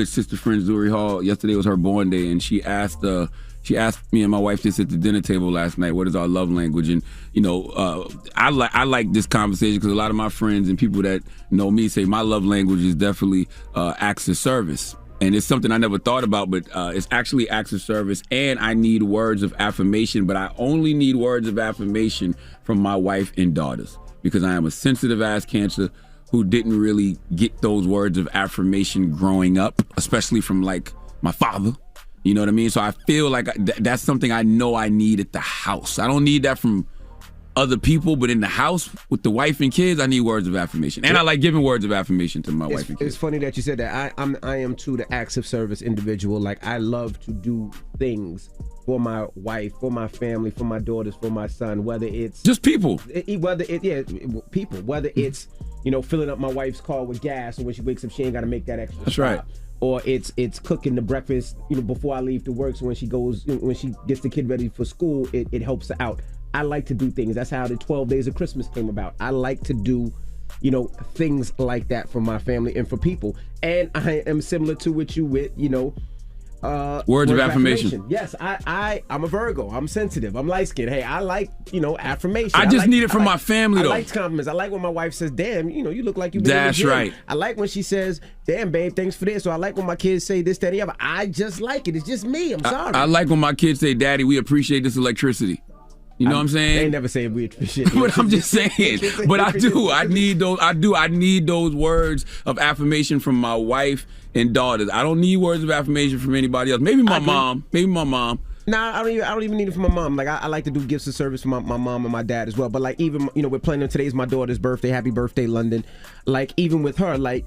Speaker 1: Zuri Hall. Yesterday was her born day, and she asked me and my wife this at the dinner table last night. What is our love language? And you know, I like this conversation because a lot of my friends and people that know me say my love language is definitely acts of service. And it's something I never thought about, but it's actually acts of service, and I need words of affirmation, but I only need words of affirmation from my wife and daughters because I am a sensitive ass Cancer who didn't really get those words of affirmation growing up, especially from like my father. You know what I mean? So I feel like that's something I know I need at the house. I don't need that from other people, but in the house with the wife and kids, I need words of affirmation. And I like giving words of affirmation to my wife and kids.
Speaker 2: It's funny that you said that. I am too the acts of service individual. Like I love to do things for my wife, for my family, for my daughters, for my son. Whether it's
Speaker 1: just people,
Speaker 2: whether it's filling up my wife's car with gas, and when she wakes up, she ain't got to make that extra.
Speaker 1: That's
Speaker 2: stop.
Speaker 1: right.
Speaker 2: Or it's cooking the breakfast, before I leave to work. So when she gets the kid ready for school, it helps her out. I like to do things. That's how the 12 Days of Christmas came about. I like to do, things like that for my family and for people. And I am similar to what you with,
Speaker 1: words of affirmation.
Speaker 2: Yes, I'm a Virgo. I'm sensitive. I'm light skinned. Hey, I like, affirmation.
Speaker 1: I just need it from my family, though.
Speaker 2: I like compliments. I like when my wife says, damn, you look like you been
Speaker 1: That's
Speaker 2: in the gym.
Speaker 1: right.
Speaker 2: I like when she says, damn, babe, thanks for this. So I like when my kids say this, that, and the other. I just like it. It's just me. I'm sorry.
Speaker 1: I like when my kids say, Daddy, we appreciate this electricity. You know what I'm saying?
Speaker 2: They never say we appreciate it.
Speaker 1: But I'm just saying. But I do. I need those. I need those words of affirmation from my wife and daughters. I don't need words of affirmation from anybody else. Maybe my mom.
Speaker 2: Nah, I don't even need it from my mom. Like I like to do gifts of service for my mom and my dad as well. But like even we're planning today's my daughter's birthday. Happy birthday, London. Like even with her, like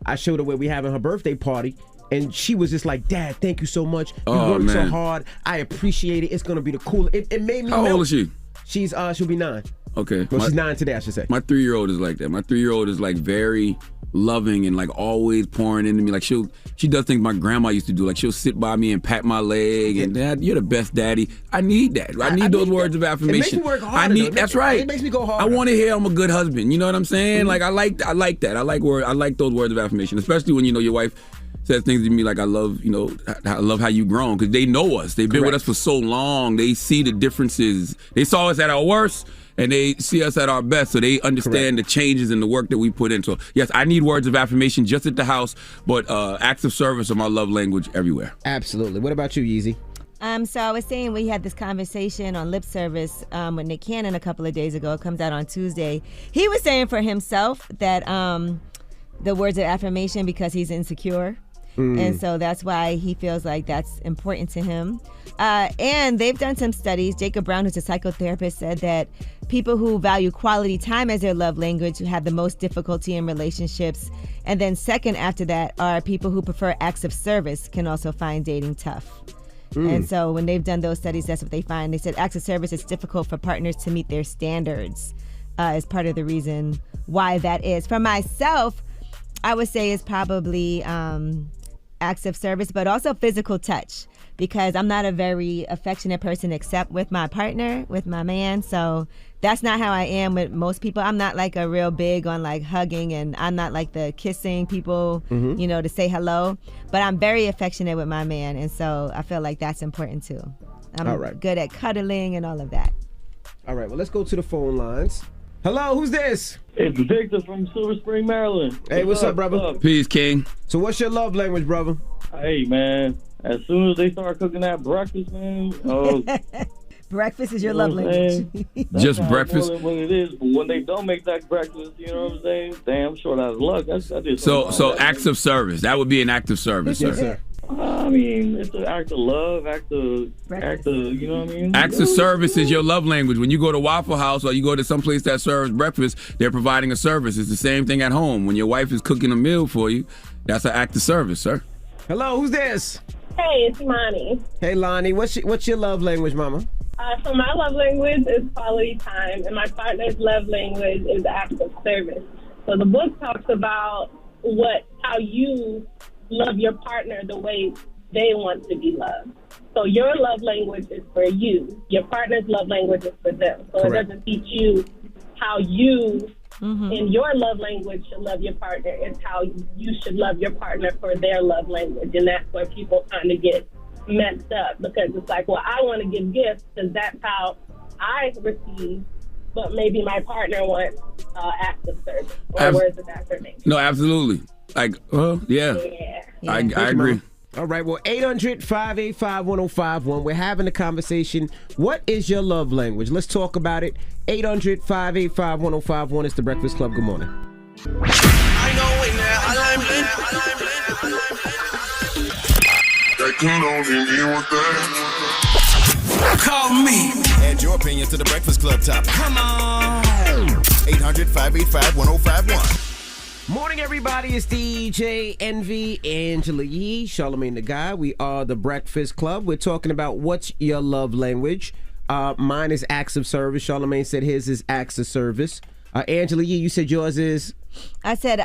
Speaker 2: I showed her where we having her birthday party. And she was just like, Dad, thank you so much. You worked so hard. I appreciate it. It's gonna be the coolest. It made me.
Speaker 1: How old is she?
Speaker 2: She'll be 9.
Speaker 1: Okay.
Speaker 2: Well, she's 9 today, I should say.
Speaker 1: My 3-year-old is like that. My 3-year-old is like very loving and like always pouring into me. Like she does things my grandma used to do. Like she'll sit by me and pat my leg and Dad, you're the best daddy. I need that. I need those words of affirmation.
Speaker 2: It makes me work harder.
Speaker 1: That's right.
Speaker 2: It makes me go harder.
Speaker 1: I want to hear I'm a good husband. You know what I'm saying? Like I like that. I like those words of affirmation, especially when your wife says things to me like I love how you've grown, because they know us. They've been with us for so long. They see the differences. They saw us at our worst and they see us at our best, so they understand the changes in the work that we put in. So yes, I need words of affirmation just at the house, but acts of service are my love language everywhere.
Speaker 2: Absolutely. What about you, Yeezy?
Speaker 3: So I was saying we had this conversation on lip service with Nick Cannon a couple of days ago. It comes out on Tuesday. He was saying for himself that the words of affirmation, because he's insecure. And so that's why he feels like that's important to him. And they've done some studies. Jacob Brown, who's a psychotherapist, said that people who value quality time as their love language have the most difficulty in relationships. And then second after that are people who prefer acts of service can also find dating tough. And so when they've done those studies, that's what they find. They said acts of service is difficult for partners to meet their standards as part of the reason why that is. For myself, I would say it's probably acts of service, but also physical touch, because I'm not a very affectionate person except with my partner, with my man. So that's not how I am with most people. I'm not like a real big on like hugging, and I'm not like the kissing people, to say hello, but I'm very affectionate with my man. And so I feel like that's important too. I'm good at cuddling and all of that.
Speaker 2: All right, well, let's go to the phone lines. Hello, who's this?
Speaker 15: It's Victor from Silver Spring, Maryland.
Speaker 2: Hey, what's up, brother?
Speaker 1: Peace, King.
Speaker 2: So what's your love language, brother?
Speaker 15: Hey, man, as soon as they start cooking that breakfast, man,
Speaker 3: breakfast is your love language.
Speaker 1: Just breakfast?
Speaker 15: More than what it is, but when they don't make that breakfast, you know what I'm saying? Damn, short out of luck.
Speaker 1: So acts of service. That would be an act of service,
Speaker 2: yes, sir.
Speaker 15: I mean, it's an act of love, act of, you know what I mean?
Speaker 1: Acts of service is your love language. When you go to Waffle House or you go to some place that serves breakfast, they're providing a service. It's the same thing at home. When your wife is cooking a meal for you, that's an act of service, sir.
Speaker 2: Hello, who's this?
Speaker 16: Hey, it's Lonnie.
Speaker 2: Hey, Lonnie. What's your love language, mama?
Speaker 16: So my love language is quality time, and my partner's love language is acts of service. So the book talks about how you love your partner the way they want to be loved. So your love language is for you. Your partner's love language is for them. So Correct. It doesn't teach you how you, in your love language, should love your partner. It's how you should love your partner for their love language. And that's where people kind of get messed up, because it's like, well, I want to give gifts because that's how I receive, but maybe my partner wants acts of service or words of affirmation.
Speaker 1: No, absolutely. Like, yeah. I agree.
Speaker 2: All right, well, 800-585-1051. We're having a conversation. What is your love language? Let's talk about it. 800-585-1051. It's The Breakfast Club. Good morning.
Speaker 6: Call me.
Speaker 5: Add your opinion to The Breakfast Club topic.
Speaker 6: Come on.
Speaker 5: 800-585-1051.
Speaker 2: Morning, everybody. It's DJ Envy, Angela Yee, Charlamagne the Guy. We are The Breakfast Club. We're talking about what's your love language. Mine is acts of service. Charlamagne said his is acts of service. Angela Yee, you said yours is?
Speaker 3: I said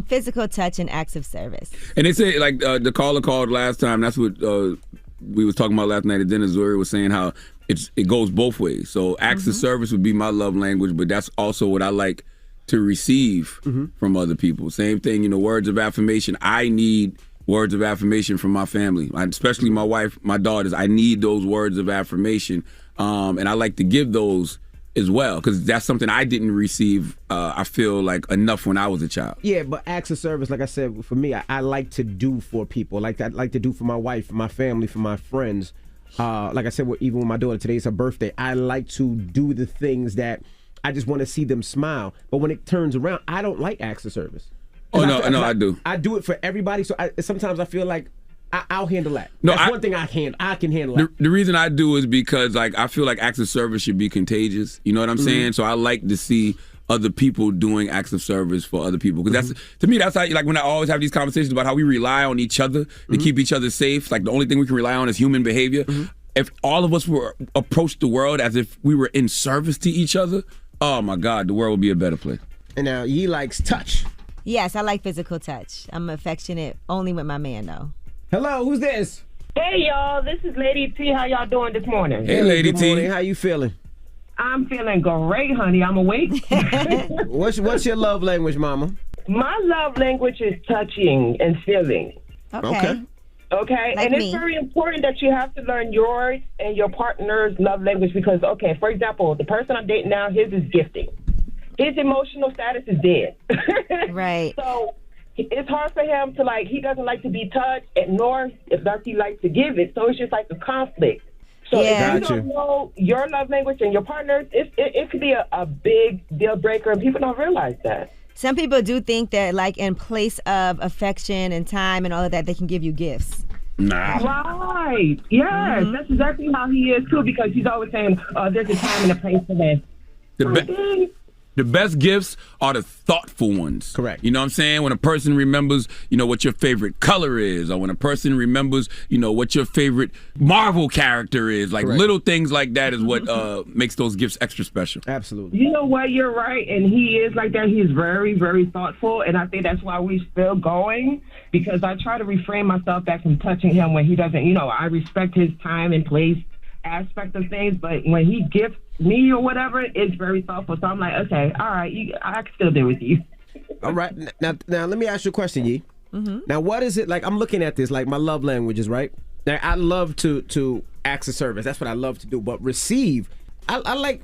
Speaker 3: physical touch and acts of service.
Speaker 1: And they say, like, the caller called last time. That's what we was talking about last night at dinner. Zuri was saying how it goes both ways. So acts of service would be my love language, but that's also what I like to receive from other people. Same thing, words of affirmation. I need words of affirmation from my family, especially my wife, my daughters. I need those words of affirmation, and I like to give those as well, because that's something I didn't receive, I feel like, enough when I was a child.
Speaker 2: Yeah, but acts of service, like I said, for me, I like to do for people. Like I like to do for my wife, for my family, for my friends. Like I said, even with my daughter, today's her birthday. I like to do the things that I just want to see them smile. But when it turns around, I don't like acts of service.
Speaker 1: Oh, no, I do.
Speaker 2: I do it for everybody, so sometimes I feel like I'll handle that.
Speaker 1: No,
Speaker 2: that's one thing I can handle that.
Speaker 1: The reason I do is because, like, I feel like acts of service should be contagious. You know what I'm saying? So I like to see other people doing acts of service for other people. Because that's, to me, that's how, like, when I always have these conversations about how we rely on each other to keep each other safe. Like, the only thing we can rely on is human behavior. If all of us were approach the world as if we were in service to each other, oh my God, the world would be a better place.
Speaker 2: And now he likes touch.
Speaker 3: Yes, I like physical touch. I'm affectionate only with my man, though.
Speaker 2: Hello, who's this?
Speaker 17: Hey, y'all. This is Lady T. How y'all doing this morning?
Speaker 1: Hey, Lady
Speaker 2: Good
Speaker 1: T.
Speaker 2: morning. How you feeling?
Speaker 17: I'm feeling great, honey. I'm awake.
Speaker 2: What's your love language, mama?
Speaker 17: My love language is touching and feeling.
Speaker 2: Okay.
Speaker 17: Okay,
Speaker 3: Like
Speaker 17: and it's
Speaker 3: me.
Speaker 17: very important that you have to learn yours and your partner's love language because, okay, for example, the person I'm dating now, his is gifting. His emotional status is dead.
Speaker 3: Right.
Speaker 17: So it's hard for him to, like, he doesn't like to be touched, and nor does he like to give it. So it's just like a conflict. So if you don't know your love language and your partner's, it could be a big deal breaker, and people don't realize that.
Speaker 3: Some people do think that, like, in place of affection and time and all of that, they can give you gifts.
Speaker 1: Nah.
Speaker 17: Right. Yes, that's exactly how he is, too, because he's always saying, there's a time and a place for this.
Speaker 1: The best gifts are the thoughtful ones.
Speaker 2: Correct.
Speaker 1: You know what I'm saying? When a person remembers, what your favorite color is, or when a person remembers, what your favorite Marvel character is. Like little things like that is what makes those gifts extra special.
Speaker 2: Absolutely.
Speaker 17: You know what? You're right, and he is like that. He's very, very thoughtful, and I think that's why we're still going, because I try to refrain myself back from touching him when he doesn't, I respect his time and place aspect of things, but when he gifts me or whatever, it's very thoughtful. So I'm like, okay, all right, I can still deal with you.
Speaker 2: All right. Now let me ask you a question, Yee. Now, what is it like? I'm looking at this, like my love languages, right? Now, I love to act of service. That's what I love to do. But receive, I like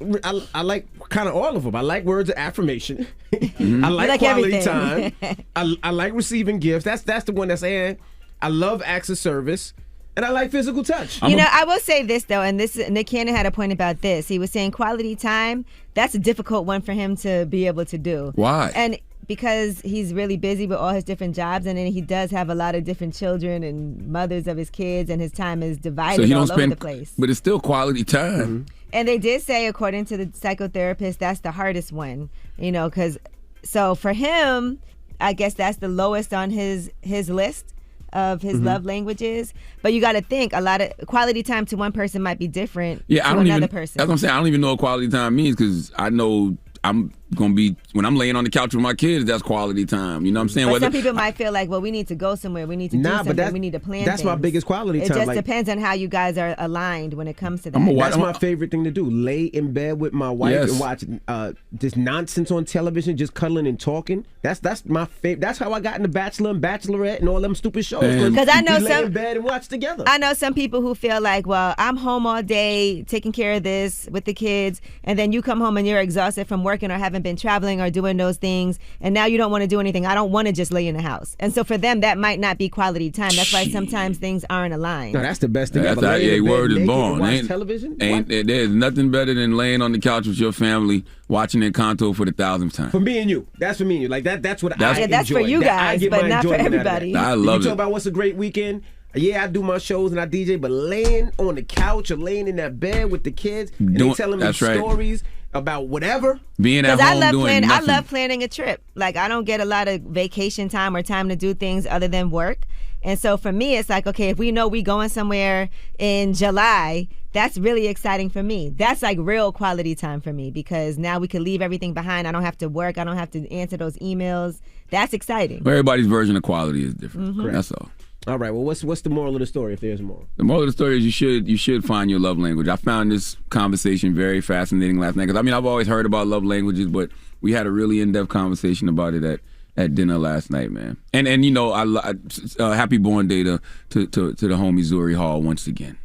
Speaker 2: kind of all of them. I like words of affirmation. I like quality
Speaker 3: everything.
Speaker 2: time. I like receiving gifts. That's the one that's saying. I love acts of service. And I like physical touch.
Speaker 3: I will say this, though, and Nick Cannon had a point about this. He was saying quality time, that's a difficult one for him to be able to do.
Speaker 1: Why?
Speaker 3: And because he's really busy with all his different jobs, and then he does have a lot of different children and mothers of his kids, and his time is divided all over the place.
Speaker 1: But it's still quality time.
Speaker 3: And they did say, according to the psychotherapist, that's the hardest one, so for him, I guess that's the lowest on his list of his love languages. But you got to think, a lot of quality time to one person might be different to another person.
Speaker 1: That's what I'm saying. I don't even know what quality time means, because I know I'm going to be, when I'm laying on the couch with my kids, that's quality time. You know what I'm saying?
Speaker 3: But some people might feel like, well, we need to go somewhere. We need to do something. We need to plan
Speaker 2: That's
Speaker 3: things.
Speaker 2: my biggest quality time.
Speaker 3: It just depends on how you guys are aligned when it comes to that.
Speaker 2: That's my favorite thing to do. Lay in bed with my wife and watch this nonsense on television, just cuddling and talking. That's my favorite. That's how I got into Bachelor and Bachelorette and all them stupid shows.
Speaker 3: Because I know
Speaker 2: we lay in bed and watch together.
Speaker 3: I know some people who feel like, well, I'm home all day taking care of this with the kids, and then you come home and you're exhausted from working or haven't been traveling or doing those things, and now you don't want to do anything. I don't want to just lay in the house. And so for them, that might not be quality time. That's why sometimes things aren't aligned.
Speaker 2: No, that's the best thing ever.
Speaker 1: Word is born.
Speaker 2: Watch television.
Speaker 1: There's nothing better than laying on the couch with your family, watching Encanto for the 1,000th time.
Speaker 2: For me and you. That's for me and you. Like that's what I enjoy.
Speaker 3: That's for you guys, but not for everybody.
Speaker 1: I love it.
Speaker 2: You talk about what's a great weekend. Yeah, I do my shows and I DJ, but laying on the couch or laying in that bed with the kids and they telling me stories about whatever.
Speaker 1: Being at home doing nothing.
Speaker 3: I love planning a trip. Like, I don't get a lot of vacation time or time to do things other than work. And so for me, it's like, okay, if we know we going somewhere in July, that's really exciting for me. That's like real quality time for me, because now we can leave everything behind. I don't have to work. I don't have to answer those emails. That's exciting.
Speaker 1: Everybody's version of quality is different.
Speaker 3: Mm-hmm.
Speaker 1: That's all.
Speaker 2: All right. Well, what's the moral of the story, if there's a moral?
Speaker 1: The moral of the story is you should find your love language. I found this conversation very fascinating last night, because I've always heard about love languages, but we had a really in-depth conversation about it at dinner last night, man. And happy born day to the homie Zuri Hall once again.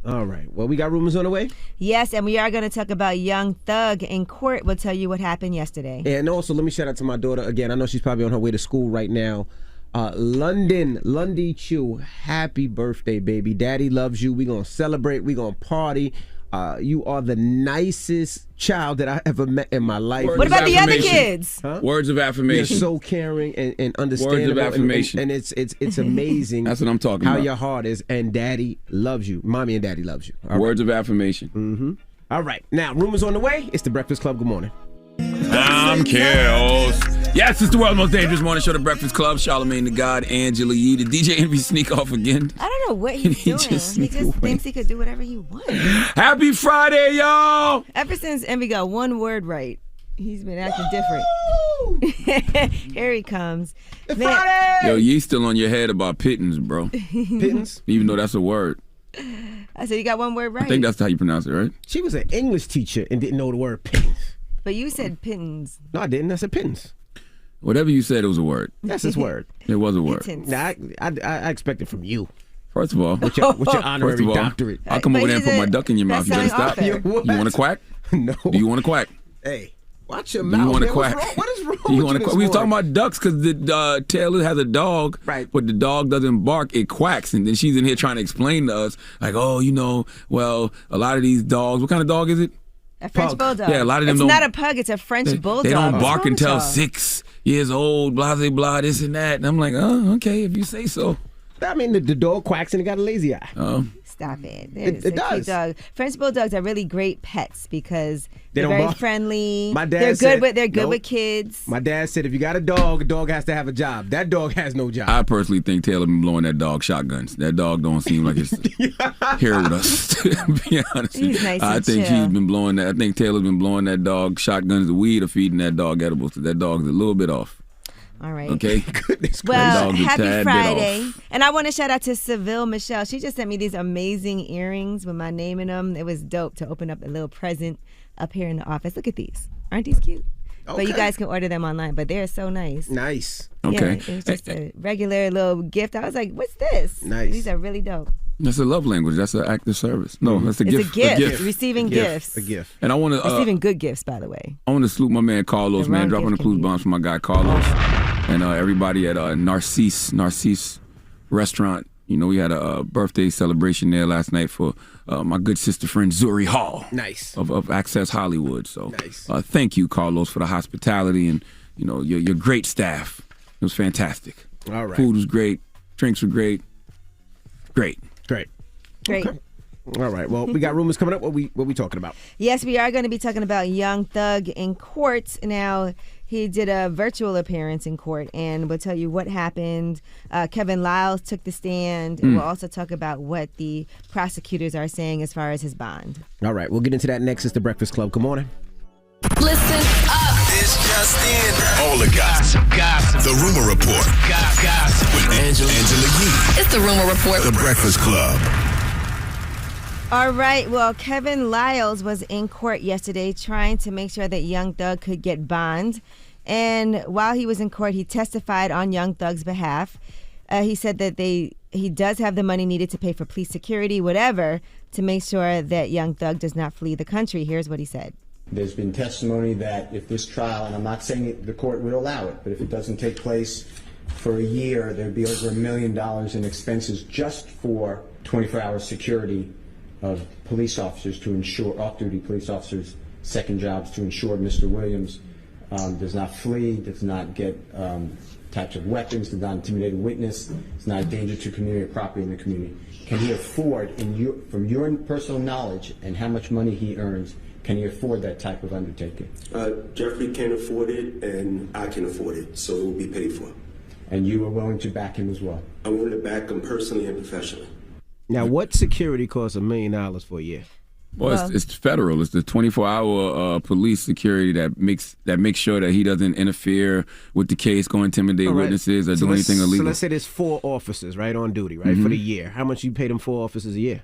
Speaker 2: All right. Well, we got rumors on the way?
Speaker 3: Yes, and we are going to talk about Young Thug in court. We'll tell you what happened yesterday.
Speaker 2: And also, let me shout out to my daughter again. I know she's probably on her way to school right now. Lundy Chew, happy birthday, baby. Daddy loves you. We're going to celebrate. We're going to party. You are the nicest child that I ever met in my life.
Speaker 3: What about the other kids?
Speaker 2: Huh?
Speaker 1: Words of affirmation.
Speaker 2: You're so caring and understandable.
Speaker 1: Words of affirmation.
Speaker 2: And it's amazing.
Speaker 1: That's what I'm talking about.
Speaker 2: How your heart is. And Daddy loves you. Mommy and Daddy loves you.
Speaker 1: Words of affirmation.
Speaker 2: Mm-hmm. All right. Now, rumors on the way. It's the Breakfast Club. Good morning.
Speaker 1: I'm Kills. Yes, it's the world's most dangerous morning show, The Breakfast Club. Charlamagne the God, Angela Yee. Did DJ Envy sneak off again?
Speaker 3: I don't know what he's doing. He just thinks he could do whatever he wants.
Speaker 1: Happy Friday, y'all!
Speaker 3: Ever since Envy got one word right, he's been acting different. Here he comes.
Speaker 1: Yo, you still on your head about pittance, bro.
Speaker 2: Pittance?
Speaker 1: Even though that's a word.
Speaker 3: I said you got one word right.
Speaker 1: I think that's how you pronounce it, right?
Speaker 2: She was an English teacher and didn't know the word pittance.
Speaker 3: But you said pittance.
Speaker 2: No, I didn't. I said pittance.
Speaker 1: Whatever you said, it was a word.
Speaker 2: That's his word.
Speaker 1: It was a word.
Speaker 3: Pittance.
Speaker 2: Nah, I expect it from you.
Speaker 1: First of all,
Speaker 2: With your honorary doctorate.
Speaker 1: I'll come over there and put my duck in your mouth. You better stop.
Speaker 2: author.
Speaker 1: You want to quack?
Speaker 2: No.
Speaker 1: Do you want to quack?
Speaker 2: Hey, watch your
Speaker 1: Do
Speaker 2: mouth.
Speaker 1: you want to
Speaker 2: man.
Speaker 1: quack?
Speaker 2: What is wrong
Speaker 1: Do you
Speaker 2: with
Speaker 1: want to
Speaker 2: this
Speaker 1: quack? We was talking
Speaker 2: morning?
Speaker 1: about ducks because the Taylor has a dog,
Speaker 2: right?
Speaker 1: But the dog doesn't bark; it quacks, and then she's in here trying to explain to us, like, oh, well, a lot of these dogs. What kind of dog is it?
Speaker 3: A French bulldog.
Speaker 1: Yeah, a lot of them
Speaker 3: It's
Speaker 1: don't.
Speaker 3: not a pug. It's a French bulldog.
Speaker 1: They don't
Speaker 3: What's
Speaker 1: bark
Speaker 3: wrong with
Speaker 1: until
Speaker 3: y'all?
Speaker 1: 6 years old. Blah blah blah. This and that. And I'm like, oh, okay, if you say so.
Speaker 2: I mean, the dog quacks and it got a lazy eye.
Speaker 1: Oh.
Speaker 3: Stop it.
Speaker 2: It
Speaker 3: a
Speaker 2: does.
Speaker 3: Cute dog. French bulldogs are really great pets because
Speaker 2: They
Speaker 3: they're
Speaker 2: don't
Speaker 3: very
Speaker 2: bark.
Speaker 3: friendly.
Speaker 2: My dad
Speaker 3: they're
Speaker 2: said-
Speaker 3: good
Speaker 2: Nope.
Speaker 3: with kids.
Speaker 2: My dad said if you got a dog has to have a job. That dog has no job.
Speaker 1: I personally think Taylor been blowing that dog shotguns. That dog don't seem like it's here with us. To be honest,
Speaker 3: He's nice
Speaker 1: I
Speaker 3: and
Speaker 1: think
Speaker 3: chill.
Speaker 1: she's been blowing that. I think Taylor's been blowing that dog shotguns. The weed or feeding that dog edibles. That dog's a little bit off.
Speaker 3: All right.
Speaker 1: Okay.
Speaker 3: Well,
Speaker 1: Dog's a
Speaker 3: happy
Speaker 1: tad bit
Speaker 3: Friday.
Speaker 1: off.
Speaker 3: And I want to shout out to Seville Michelle. She just sent me these amazing earrings with my name in them. It was dope to open up a little present up here in the office. Look at these. Aren't these cute? But you
Speaker 2: Okay.
Speaker 3: guys can order them online, but they're so nice.
Speaker 2: Nice.
Speaker 1: Okay.
Speaker 3: Yeah, it was just a regular little gift. I was like, what's this?
Speaker 1: Nice.
Speaker 3: These are really dope.
Speaker 1: That's a love language. That's an act of service. No, that's a
Speaker 3: It's
Speaker 1: gift.
Speaker 3: a gift. Receiving gifts.
Speaker 2: A gift.
Speaker 1: And I want to.
Speaker 3: Receiving good gifts, by the way.
Speaker 1: I want to salute my man Carlos,
Speaker 3: The
Speaker 1: man.
Speaker 3: wrong
Speaker 1: Dropping the
Speaker 3: gift
Speaker 1: clues bombs for my guy Carlos. And everybody at Narcisse Restaurant. You know, we had a birthday celebration there last night for my good sister friend Zuri Hall.
Speaker 2: Nice.
Speaker 1: Of Access Hollywood. So
Speaker 2: Nice.
Speaker 1: Thank you, Carlos, for the hospitality and, you know, your great staff. It was fantastic.
Speaker 2: All right.
Speaker 1: Food was great. Drinks were great. Great.
Speaker 2: Great.
Speaker 3: Great.
Speaker 2: Okay. All right. Well, we got rumors coming up. What we talking about?
Speaker 3: Yes, we are going to be talking about Young Thug in court. Now, he did a virtual appearance in court, and we'll tell you what happened. Kevin Lyles took the stand, and we'll also talk about what the prosecutors are saying as far as his bond.
Speaker 2: All right. We'll get into that next. It's the Breakfast Club. Good morning.
Speaker 6: Listen up. It's just in.
Speaker 5: All the gossip. The Rumor Report. Gossip. With Angela Yee.
Speaker 6: It's the Rumor Report.
Speaker 5: The Breakfast Club.
Speaker 3: All right. Well, Kevin Lyles was in court yesterday trying to make sure that Young Thug could get bond. And while he was in court, he testified on Young Thug's behalf. He said that he does have the money needed to pay for police security, whatever, to make sure that Young Thug does not flee the country. Here's what he said.
Speaker 18: There's been testimony that if this trial, and I'm not saying the court would allow it, but if it doesn't take place for a year, there'd be over $1 million in expenses just for 24-hour security of police officers to ensure, off-duty police officers' second jobs to ensure Mr. Williams does not flee, does not get types of weapons, does not intimidate a witness, is not a danger to community or property in the community. Can he afford, from your personal knowledge and how much money he earns, can he afford that type of undertaking?
Speaker 19: Jeffrey can afford it, and I can afford it, so it will be paid for.
Speaker 18: And you are willing to back him as well?
Speaker 19: I'm willing to back him personally and professionally.
Speaker 2: Now, what security costs $1 million for a year?
Speaker 1: Well, it's federal. It's the 24-hour police security that makes sure that he doesn't interfere with the case, go intimidate witnesses, or do anything illegal.
Speaker 2: So let's say there's 4 officers, right, on duty, right, for the year. How much you pay them 4 officers a year?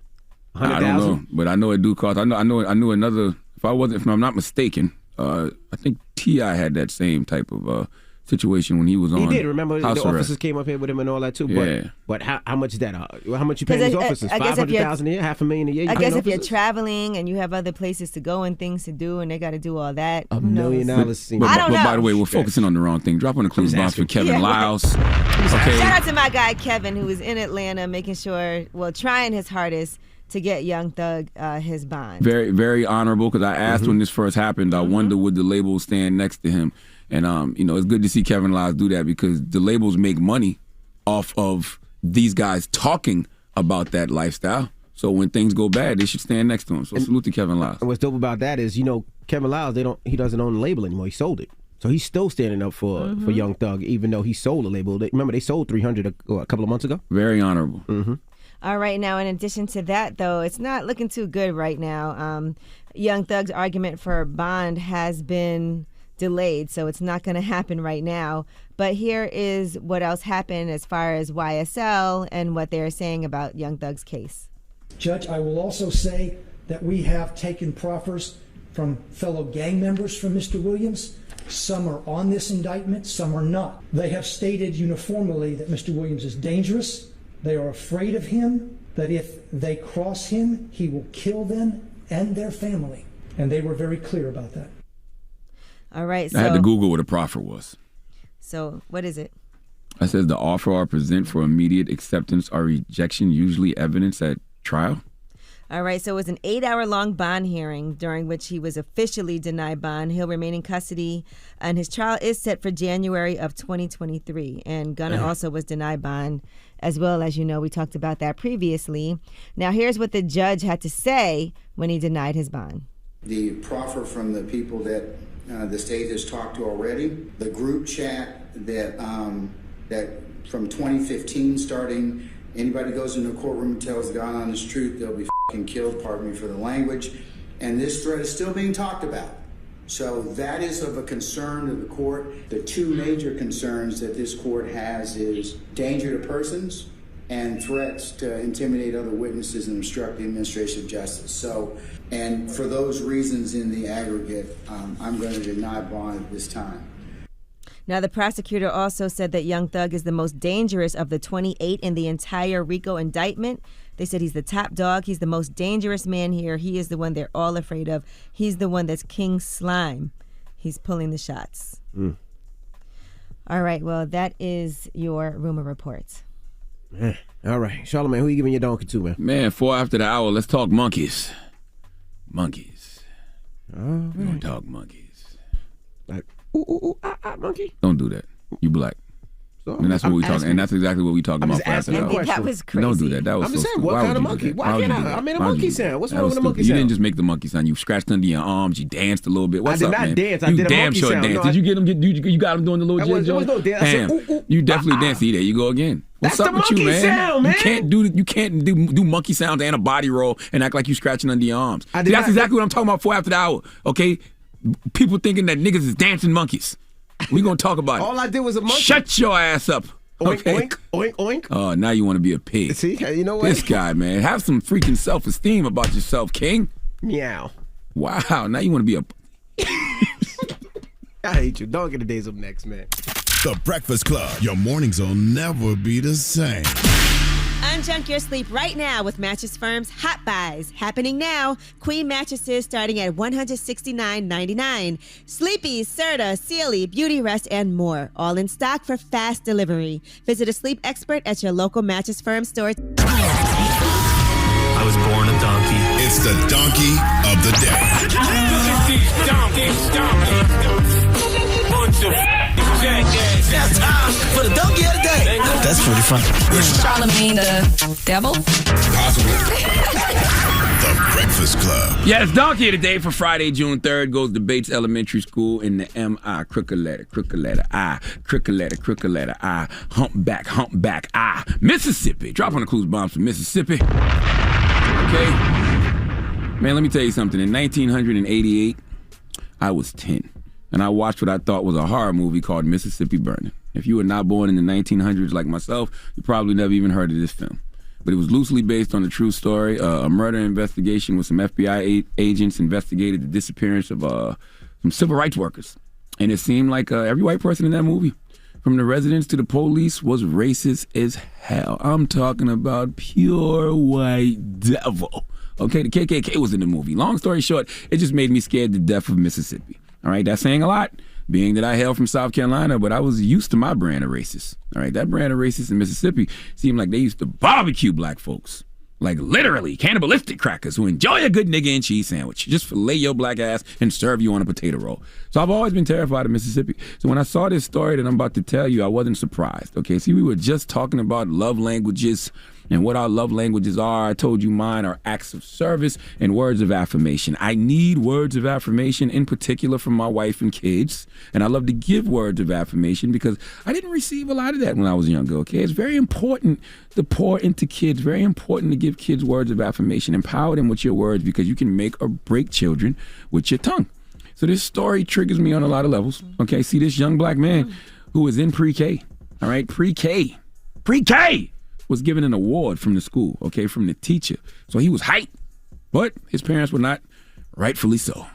Speaker 1: I don't know, but I know it do cost. I knew another. If I'm not mistaken, I think T.I. had that same type of situation when he was on.
Speaker 2: He did. Remember the
Speaker 1: house arrest.
Speaker 2: officers came up here with him and all that too.
Speaker 1: Yeah.
Speaker 2: But how much is that? How much you pay
Speaker 3: 'Cause
Speaker 2: these
Speaker 3: I
Speaker 2: officers?
Speaker 3: guess if you're-
Speaker 2: $500,000 a year, $500,000 a year.
Speaker 3: I
Speaker 2: You
Speaker 3: guess
Speaker 2: paying
Speaker 3: if you're
Speaker 2: officers?
Speaker 3: traveling and you have other places to go and things to do and they got to do all that.
Speaker 2: $1
Speaker 3: who knows?
Speaker 2: million seems.
Speaker 3: I don't know.
Speaker 1: But by the way, we're focusing on the wrong thing. Dropping the clues bombs for Kevin Lyles. Okay.
Speaker 3: Shout out to my guy Kevin, who was in Atlanta making sure, trying his hardest to get Young Thug his bond.
Speaker 1: Very, very honorable, because I asked when this first happened, I wonder would the labels stand next to him. And, it's good to see Kevin Lyles do that, because the labels make money off of these guys talking about that lifestyle. So when things go bad, they should stand next to him. So salute to Kevin Lyles.
Speaker 2: And what's dope about that is, Kevin Lyles, he doesn't own the label anymore. He sold it. So he's still standing up for Young Thug, even though he sold the label. Remember, they sold 300 a couple of months ago?
Speaker 1: Very honorable.
Speaker 2: Mm-hmm.
Speaker 3: All right, now in addition to that, though, it's not looking too good right now. Young Thug's argument for bond has been delayed, so it's not going to happen right now. But here is what else happened as far as YSL and what they're saying about Young Thug's case.
Speaker 20: Judge, I will also say that we have taken proffers from fellow gang members from Mr. Williams. Some are on this indictment, some are not. They have stated uniformly that Mr. Williams is dangerous. They are afraid of him, that if they cross him, he will kill them and their family. And they were very clear about that.
Speaker 3: All right. So,
Speaker 1: I had to Google what a proffer was.
Speaker 3: So what is it?
Speaker 1: I says the offer or present for immediate acceptance or rejection, usually evidence at trial.
Speaker 3: All right, so it was an 8-hour-long bond hearing during which he was officially denied bond. He'll remain in custody, and his trial is set for January of 2023. And Gunner also was denied bond, as well as, we talked about that previously. Now, here's what the judge had to say when he denied his bond.
Speaker 21: The proffer from the people that the state has talked to already, the group chat that from 2015 starting, anybody goes into a courtroom and tells God honest truth, they'll be f***ing killed, pardon me for the language. And this threat is still being talked about. So that is of a concern to the court. The two major concerns that this court has is danger to persons and threats to intimidate other witnesses and obstruct the administration of justice. So, and for those reasons in the aggregate, I'm going to deny bond at this time.
Speaker 3: Now, the prosecutor also said that Young Thug is the most dangerous of the 28 in the entire RICO indictment. They said he's the top dog. He's the most dangerous man here. He is the one they're all afraid of. He's the one that's King Slime. He's pulling the shots. All right. Well, that is your rumor report.
Speaker 2: All right. Charlamagne, who you giving your donkey to, man?
Speaker 1: Man, 4 after the hour, let's talk monkeys. Monkeys.
Speaker 2: All right.
Speaker 1: We're going to talk monkeys.
Speaker 2: Like, monkey?
Speaker 1: Don't do that. You black.
Speaker 2: So,
Speaker 1: and that's what we talking. And that's exactly what we talking about.
Speaker 3: That was crazy.
Speaker 1: Don't do that. That was
Speaker 2: I'm
Speaker 1: so
Speaker 2: just saying,
Speaker 1: stupid.
Speaker 2: what
Speaker 1: Why
Speaker 2: kind
Speaker 1: would
Speaker 2: of
Speaker 1: you do
Speaker 2: monkey?
Speaker 1: that?
Speaker 2: Why can't I made a monkey sound. What's wrong with a monkey
Speaker 1: You
Speaker 2: sound?
Speaker 1: didn't just make the monkey sound. You scratched under your arms. You danced a little bit. What's
Speaker 2: I
Speaker 1: up,
Speaker 2: did not
Speaker 1: man?
Speaker 2: dance. I
Speaker 1: You
Speaker 2: did a
Speaker 1: damn
Speaker 2: monkey
Speaker 1: sure
Speaker 2: sound.
Speaker 1: danced.
Speaker 2: No,
Speaker 1: Did you get him? You got him doing the little
Speaker 2: There was
Speaker 1: jig
Speaker 2: no
Speaker 1: joint?
Speaker 2: dance. I said, ooh, ooh,
Speaker 1: You definitely danced. See, there you go again. What's
Speaker 2: That's
Speaker 1: up
Speaker 2: the
Speaker 1: with you,
Speaker 2: monkey
Speaker 1: man?
Speaker 2: sound, man.
Speaker 1: You can't do monkey sounds and a body roll and act like you scratching under your arms. See, that's exactly what I'm talking about 4 after the hour. Okay, people thinking that niggas is dancing monkeys. We gonna talk about it.
Speaker 2: All I did was a monkey.
Speaker 1: Shut your ass up. Okay.
Speaker 2: Oink, oink, oink.
Speaker 1: Oh, now you want to be a pig.
Speaker 2: See, you know what?
Speaker 1: This guy, man. Have some freaking self-esteem about yourself, King.
Speaker 2: Meow.
Speaker 1: Wow, now you want to be a...
Speaker 2: I hate you. Dog of the Day's up next, man.
Speaker 5: The Breakfast Club. Your mornings will never be the same.
Speaker 3: Unjunk your sleep right now with Mattress Firm's Hot Buys. Happening now. Queen mattresses starting at $169.99. Sleepy, Serta, Sealy, Beauty Rest, and more. All in stock for fast delivery. Visit a sleep expert at your local Mattress Firm store.
Speaker 22: I was born a donkey.
Speaker 5: It's the donkey of the day.
Speaker 22: Bunch of that's time for the donkey of the day. That's pretty fun.
Speaker 23: Charlamagne the devil?
Speaker 5: Possibly. The Breakfast Club.
Speaker 1: Yes, donkey of the day for Friday, June 3rd goes to Bates Elementary School in the M.I. Crooked letter I. Crooked letter I. Humpback I. Mississippi. Dropping the clues bombs from Mississippi. Okay. Man, let me tell you something. In 1988, I was 10. And I watched what I thought was a horror movie called Mississippi Burning. If you were not born in the 1900s like myself, you probably never even heard of this film. But it was loosely based on a true story. A murder investigation with some FBI agents investigated the disappearance of some civil rights workers. And it seemed like every white person in that movie, from the residents to the police, was racist as hell. I'm talking about pure white devil. Okay, the KKK was in the movie. Long story short, it just made me scared to death of Mississippi. All right, that's saying a lot, being that I hail from South Carolina, but I was used to my brand of racist. All right, that brand of racist in Mississippi seemed like they used to barbecue black folks. Like literally cannibalistic crackers who enjoy a good nigga and cheese sandwich. Just fillet your black ass and serve you on a potato roll. So I've always been terrified of Mississippi. So when I saw this story that I'm about to tell you, I wasn't surprised. Okay, see, we were just talking about love languages and what our love languages are. I told you mine are acts of service and words of affirmation. I need words of affirmation, in particular from my wife and kids. And I love to give words of affirmation because I didn't receive a lot of that when I was younger, okay? It's very important to pour into kids, very important to give kids words of affirmation. Empower them with your words because you can make or break children with your tongue. So this story triggers me on a lot of levels. Okay, see this young black man who was in pre-K, all right, pre-K was given an award from the school, okay, from the teacher. So he was hyped, but his parents were not, rightfully so.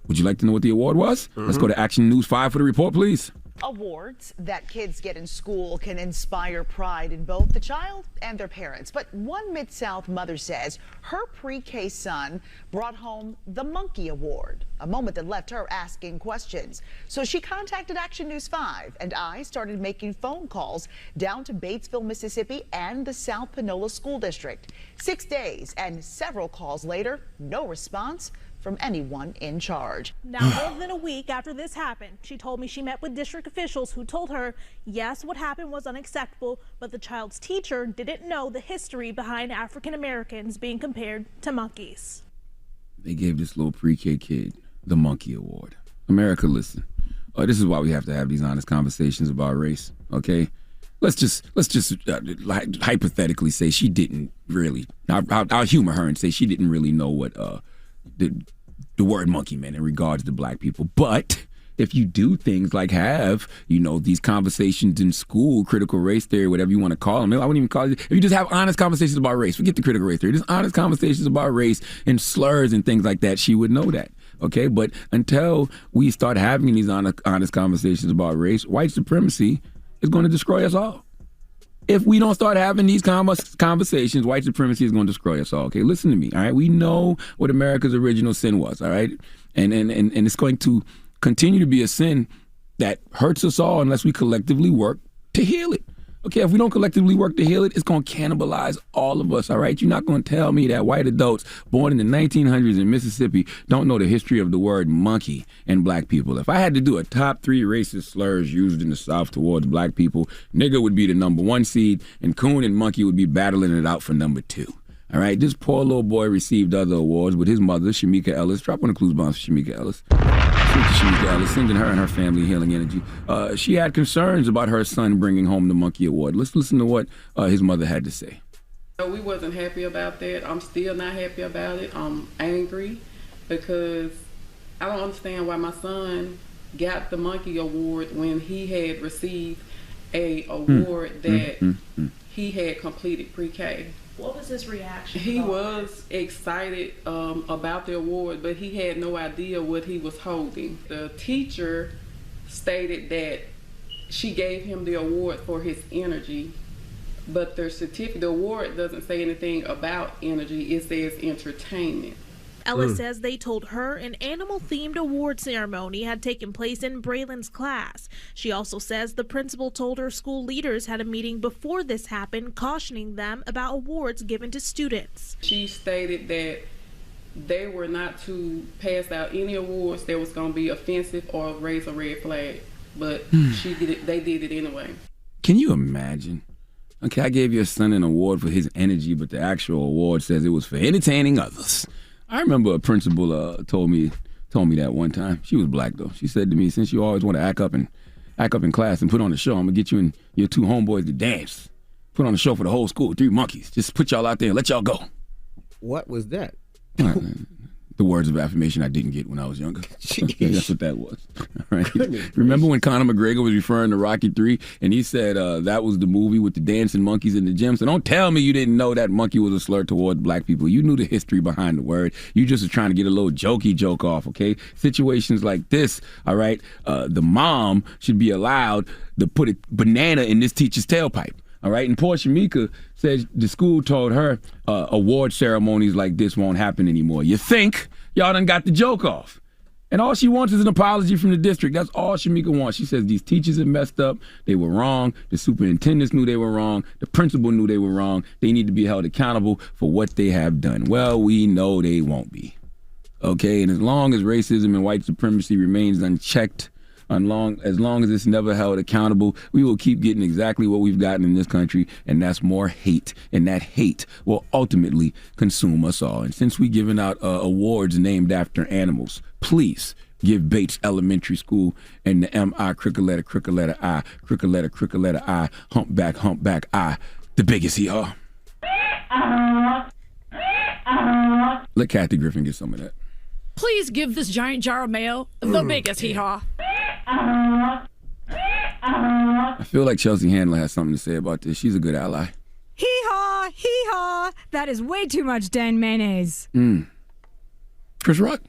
Speaker 1: Would you like to know what the award was? Let's go to Action News 5 for the report, please.
Speaker 4: Awards that kids get in school can inspire pride in both the child and their parents. But one Mid-South mother says her pre-K son brought home the Monkey Award, a moment that left her asking questions. So she contacted Action News 5, and I started making phone calls down to Batesville, Mississippi, and the South Panola School District. 6 days and several calls later, no response from anyone in charge.
Speaker 24: Now, more than a week after this happened, she told me she met with district officials who told her, yes, what happened was unacceptable, but the child's teacher didn't know the history behind African Americans being compared to monkeys.
Speaker 1: They gave this little pre-K kid the Monkey Award. America, listen. This is why we have to have these honest conversations about race, okay? Let's just hypothetically say she didn't really, I'll humor her and say she didn't really know what the word monkey meant in regards to black people. But if you do things like have, these conversations in school, critical race theory, whatever you want to call them, I wouldn't even call it, if you just have honest conversations about race, forget the critical race theory, just honest conversations about race and slurs and things like that, she would know that. Okay, but until we start having these honest conversations about race, white supremacy is going to destroy us all. If we don't start having these conversations, white supremacy is going to destroy us all. Okay, listen to me. All right, we know what America's original sin was. All right, and it's going to continue to be a sin that hurts us all unless we collectively work to heal it. Okay, if we don't collectively work to heal it, it's going to cannibalize all of us. All right, you're not going to tell me that white adults born in the 1900s in Mississippi don't know the history of the word monkey and black people. If I had to do a top 3 racist slurs used in the South towards black people, nigger would be the number 1 seed, and coon and monkey would be battling it out for number 2. All right, this poor little boy received other awards with his mother, Shamika Ellis. Drop on the clues bombs for Shamika Ellis. Shamika Ellis, sending her and her family healing energy. She had concerns about her son bringing home the Monkey Award. Let's listen to what his mother had to say.
Speaker 7: We wasn't happy about that. I'm still not happy about it. I'm angry because I don't understand why my son got the Monkey Award when he had received a award that he had completed pre-K.
Speaker 24: What was his reaction?
Speaker 7: He was excited about the award, but he had no idea what he was holding. The teacher stated that she gave him the award for his energy, but the award doesn't say anything about energy. It says entertainment.
Speaker 24: Ellis says they told her an animal-themed award ceremony had taken place in Braylon's class. She also says the principal told her school leaders had a meeting before this happened, cautioning them about awards given to students.
Speaker 7: She stated that they were not to pass out any awards that was going to be offensive or raise a red flag, but they did it anyway.
Speaker 1: Can you imagine? Okay, I gave your son an award for his energy, but the actual award says it was for entertaining others. I remember a principal told me that one time. She was black though. She said to me, "Since you always want to act up in class and put on a show, I'm gonna get you and your 2 homeboys to dance. Put on a show for the whole school, 3 monkeys. Just put y'all out there and let y'all go."
Speaker 2: What was that?
Speaker 1: The words of affirmation I didn't get when I was younger. Okay, that's what that was. All right. Remember when Conor McGregor was referring to Rocky 3 and he said that was the movie with the dancing monkeys in the gym? So don't tell me you didn't know that monkey was a slur towards black people. You knew the history behind the word. You just was trying to get a little jokey joke off, okay? Situations like this, all right, the mom should be allowed to put a banana in this teacher's tailpipe. All right, and poor Shamika says the school told her award ceremonies like this won't happen anymore. You think y'all done got the joke off. And all she wants is an apology from the district. That's all Shamika wants. She says these teachers have messed up. They were wrong. The superintendents knew they were wrong. The principal knew they were wrong. They need to be held accountable for what they have done. Well, we know they won't be. Okay, and as long as racism and white supremacy remains unchecked, as long as it's never held accountable, we will keep getting exactly what we've gotten in this country, and that's more hate. And that hate will ultimately consume us all. And since we're giving out awards named after animals, please give Bates Elementary School and the M.I. crooked letter I, crooked letter I, humpback I, the biggest hee-haw. Let Kathy Griffin get some of that.
Speaker 8: Please give this giant jar of mayo the biggest hee-haw.
Speaker 1: I feel like Chelsea Handler has something to say about this. She's a good ally.
Speaker 9: Hee-haw, hee-haw. That is way too much Dan mayonnaise.
Speaker 1: Chris Rock?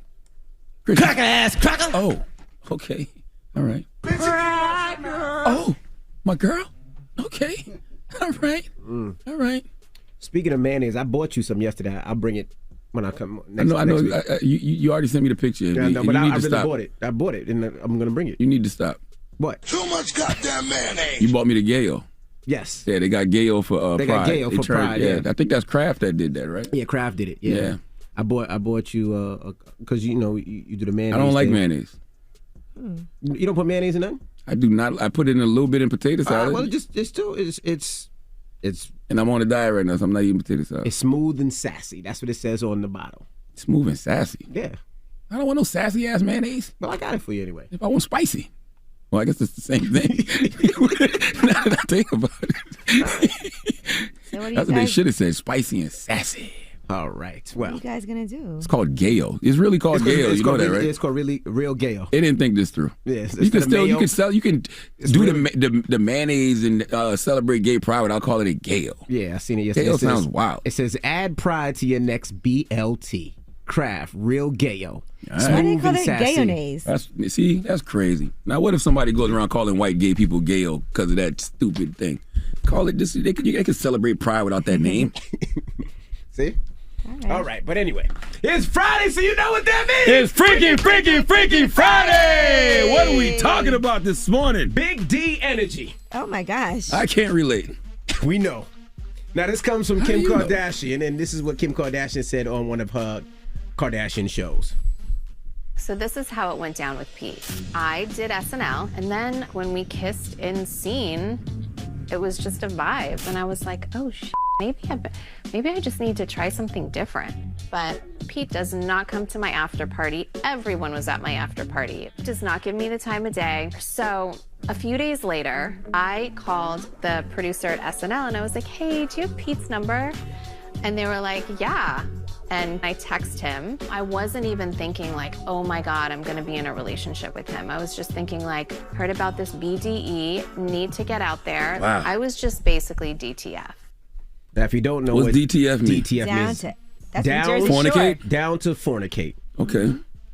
Speaker 2: Cracker ass, cracker.
Speaker 1: Oh, okay. All right. Oh, my girl? Okay. All right. All right.
Speaker 2: Speaking of mayonnaise, I bought you some yesterday. I'll bring it when I come next
Speaker 1: I know.
Speaker 2: week.
Speaker 1: You already sent me the picture.
Speaker 2: Yeah, no, but I really
Speaker 1: stop.
Speaker 2: bought it. I bought it, and I'm going to bring it.
Speaker 1: You need to stop.
Speaker 2: What?
Speaker 22: Too much goddamn mayonnaise.
Speaker 1: You bought me the Gayo.
Speaker 2: Yes.
Speaker 1: Yeah, they got Gayo for
Speaker 2: They
Speaker 1: Pride.
Speaker 2: got Gayo for Pride, yeah.
Speaker 1: I think that's Kraft that did that, right?
Speaker 2: Yeah, Kraft did it. Yeah. I bought you because you do the mayonnaise.
Speaker 1: I don't like
Speaker 2: thing.
Speaker 1: mayonnaise.
Speaker 2: You don't put mayonnaise in nothing?
Speaker 1: I do not. I put it in a little bit in potato salad.
Speaker 2: Well, it's
Speaker 1: and I'm on a diet right now, so I'm not eating potato salad.
Speaker 2: It's smooth and sassy. That's what it says on the bottle.
Speaker 1: Smooth and sassy.
Speaker 2: Yeah.
Speaker 1: I don't want no sassy ass mayonnaise.
Speaker 2: Well, I got it for you anyway.
Speaker 1: If I want spicy. Well, I guess it's the same thing. Now that I think about it.
Speaker 3: So what
Speaker 1: That's what they should have said, spicy and sassy.
Speaker 2: All right.
Speaker 3: What are
Speaker 2: Well,
Speaker 3: you guys gonna do?
Speaker 1: It's called Gayo. It's really called Gayo. You know that, right?
Speaker 2: It's called real Gayo.
Speaker 1: They didn't think this through.
Speaker 2: Yes.
Speaker 1: You can do the mayonnaise and celebrate gay pride without calling it Gayo.
Speaker 2: Yeah, I seen it yesterday.
Speaker 1: Gayo sounds wild.
Speaker 2: It says add pride to your next BLT. Kraft, real Gayo.
Speaker 1: Right.
Speaker 3: Why do they call
Speaker 2: and
Speaker 3: it
Speaker 2: sassy.
Speaker 3: mayonnaise?
Speaker 1: That's crazy. Now, what if somebody goes around calling white gay people Gayo because of that stupid thing? Call it this. They could celebrate pride without that name.
Speaker 2: See? All right, but anyway, it's Friday, so you know what that means.
Speaker 1: It's Freaky Friday! What are we talking about this morning?
Speaker 2: Big D energy.
Speaker 3: Oh my gosh.
Speaker 1: I can't relate.
Speaker 2: We know. Now, this comes from Kim Kardashian, and this is what Kim Kardashian said on one of her Kardashian shows.
Speaker 10: So this is how it went down with Pete. I did SNL, and then when we kissed in scene, it was just a vibe, and I was like, oh shit. Maybe I just need to try something different. But Pete does not come to my after party. Everyone was at my after party. Does not give me the time of day. So a few days later, I called the producer at SNL and I was like, hey, do you have Pete's number? And they were like, yeah. And I text him. I wasn't even thinking like, oh my God, I'm gonna be in a relationship with him. I was just thinking like, heard about this BDE, need to get out there.
Speaker 1: Wow.
Speaker 10: I was just basically DTF.
Speaker 2: Now, if you don't know
Speaker 1: What's
Speaker 2: what
Speaker 1: DTF mean?
Speaker 2: DTF
Speaker 3: Down
Speaker 2: means
Speaker 3: to that's
Speaker 2: down
Speaker 3: from Jersey
Speaker 1: fornicate?
Speaker 3: Shore.
Speaker 2: Down to fornicate.
Speaker 1: Okay.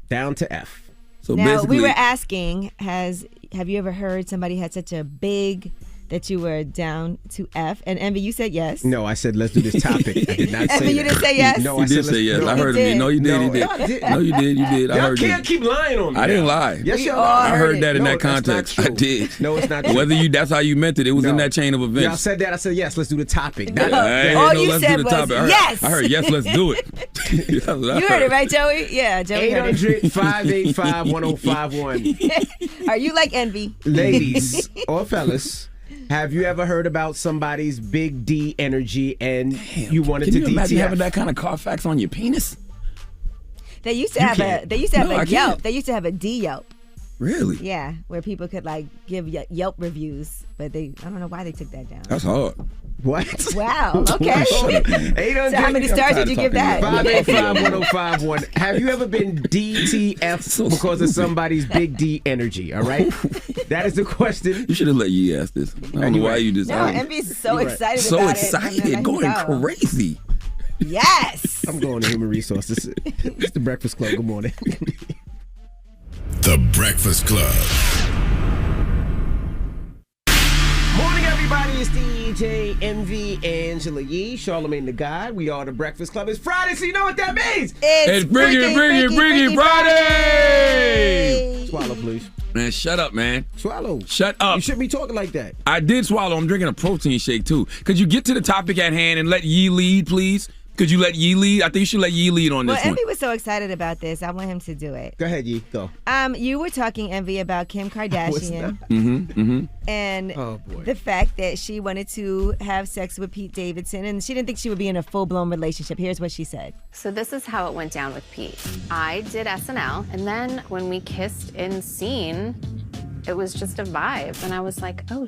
Speaker 2: Down to F.
Speaker 1: So
Speaker 3: Now
Speaker 1: basically,
Speaker 3: we were asking, have you ever heard somebody had such a big that you were down to F? And Envy, you said yes.
Speaker 2: No, I said let's do this topic. I did not say
Speaker 3: Envy, you
Speaker 2: that.
Speaker 3: didn't say yes?
Speaker 2: No,
Speaker 1: you
Speaker 2: I said
Speaker 1: did say yes.
Speaker 2: no.
Speaker 1: I heard him. No, you did.
Speaker 2: No,
Speaker 1: You did.
Speaker 2: I didn't.
Speaker 1: No, you did. You did. I
Speaker 2: Y'all
Speaker 1: heard you.
Speaker 2: can't keep lying on me.
Speaker 1: I didn't lie.
Speaker 2: Yes, y'all
Speaker 1: I heard
Speaker 2: it.
Speaker 1: that in
Speaker 2: No,
Speaker 1: that
Speaker 2: that's not
Speaker 1: context. I
Speaker 2: true.
Speaker 1: did.
Speaker 2: No, it's not true.
Speaker 1: Whether that's how you meant it, it was in
Speaker 2: No.
Speaker 1: that chain of events.
Speaker 2: Y'all said that. I said yes. Let's do the topic.
Speaker 3: No.
Speaker 1: Hey,
Speaker 3: All
Speaker 1: no,
Speaker 3: you
Speaker 1: let's
Speaker 3: said
Speaker 1: do the
Speaker 3: was
Speaker 1: topic.
Speaker 3: yes.
Speaker 1: I heard yes. Let's do it. That's what I
Speaker 3: You heard it, right, Joey? Yeah, Joey heard it.
Speaker 2: 800-585-1051.
Speaker 3: Are you like Envy?
Speaker 2: Ladies or fellas, have you ever heard about somebody's big D energy and you wanted
Speaker 1: Can
Speaker 2: to
Speaker 1: you imagine
Speaker 2: DTF?
Speaker 1: having that kind of Carfax on your penis?
Speaker 3: They used to have
Speaker 1: can't.
Speaker 3: They used to have
Speaker 1: No, I
Speaker 3: a Yelp.
Speaker 1: can't.
Speaker 3: They used to have a D Yelp.
Speaker 1: Really?
Speaker 3: Yeah, where people could like give Yelp reviews, but I don't know why they took that down.
Speaker 1: That's hard.
Speaker 2: What?
Speaker 3: Wow. Okay. So how many stars did you give that?
Speaker 2: 585-1051. Have you ever been DTF because of somebody's big D energy? All right, that is the question.
Speaker 1: You should have let Yee ask this. I don't know why you just.
Speaker 3: No, Envy's so excited
Speaker 1: So
Speaker 3: about
Speaker 1: excited,
Speaker 3: it.
Speaker 1: going crazy.
Speaker 3: Yes.
Speaker 2: I'm going to human resources. It's the Breakfast Club. Good morning.
Speaker 5: The Breakfast Club.
Speaker 2: Morning, everybody. It's DJ MV Angela Yee, Charlamagne the God. We are the Breakfast Club. It's Friday, so you know what that means.
Speaker 1: It's Freaky Friday!
Speaker 2: Swallow, please.
Speaker 1: Man, shut up, man.
Speaker 2: Swallow.
Speaker 1: Shut up.
Speaker 2: You shouldn't be talking like that.
Speaker 1: I did swallow. I'm drinking a protein shake, too. Could you get to the topic at hand and let Yee lead, please? Could you let Yee lead? I think you should let Yee lead on this
Speaker 3: Well,
Speaker 1: one.
Speaker 3: Envy was so excited about this. I want him to do it.
Speaker 2: Go ahead, Yee. Go.
Speaker 3: You were talking, Envy, about Kim Kardashian and the fact that she wanted to have sex with Pete Davidson, and she didn't think she would be in a full-blown relationship. Here's what she said.
Speaker 10: So this is how it went down with Pete. I did SNL, and then when we kissed in scene, it was just a vibe. And I was like, oh,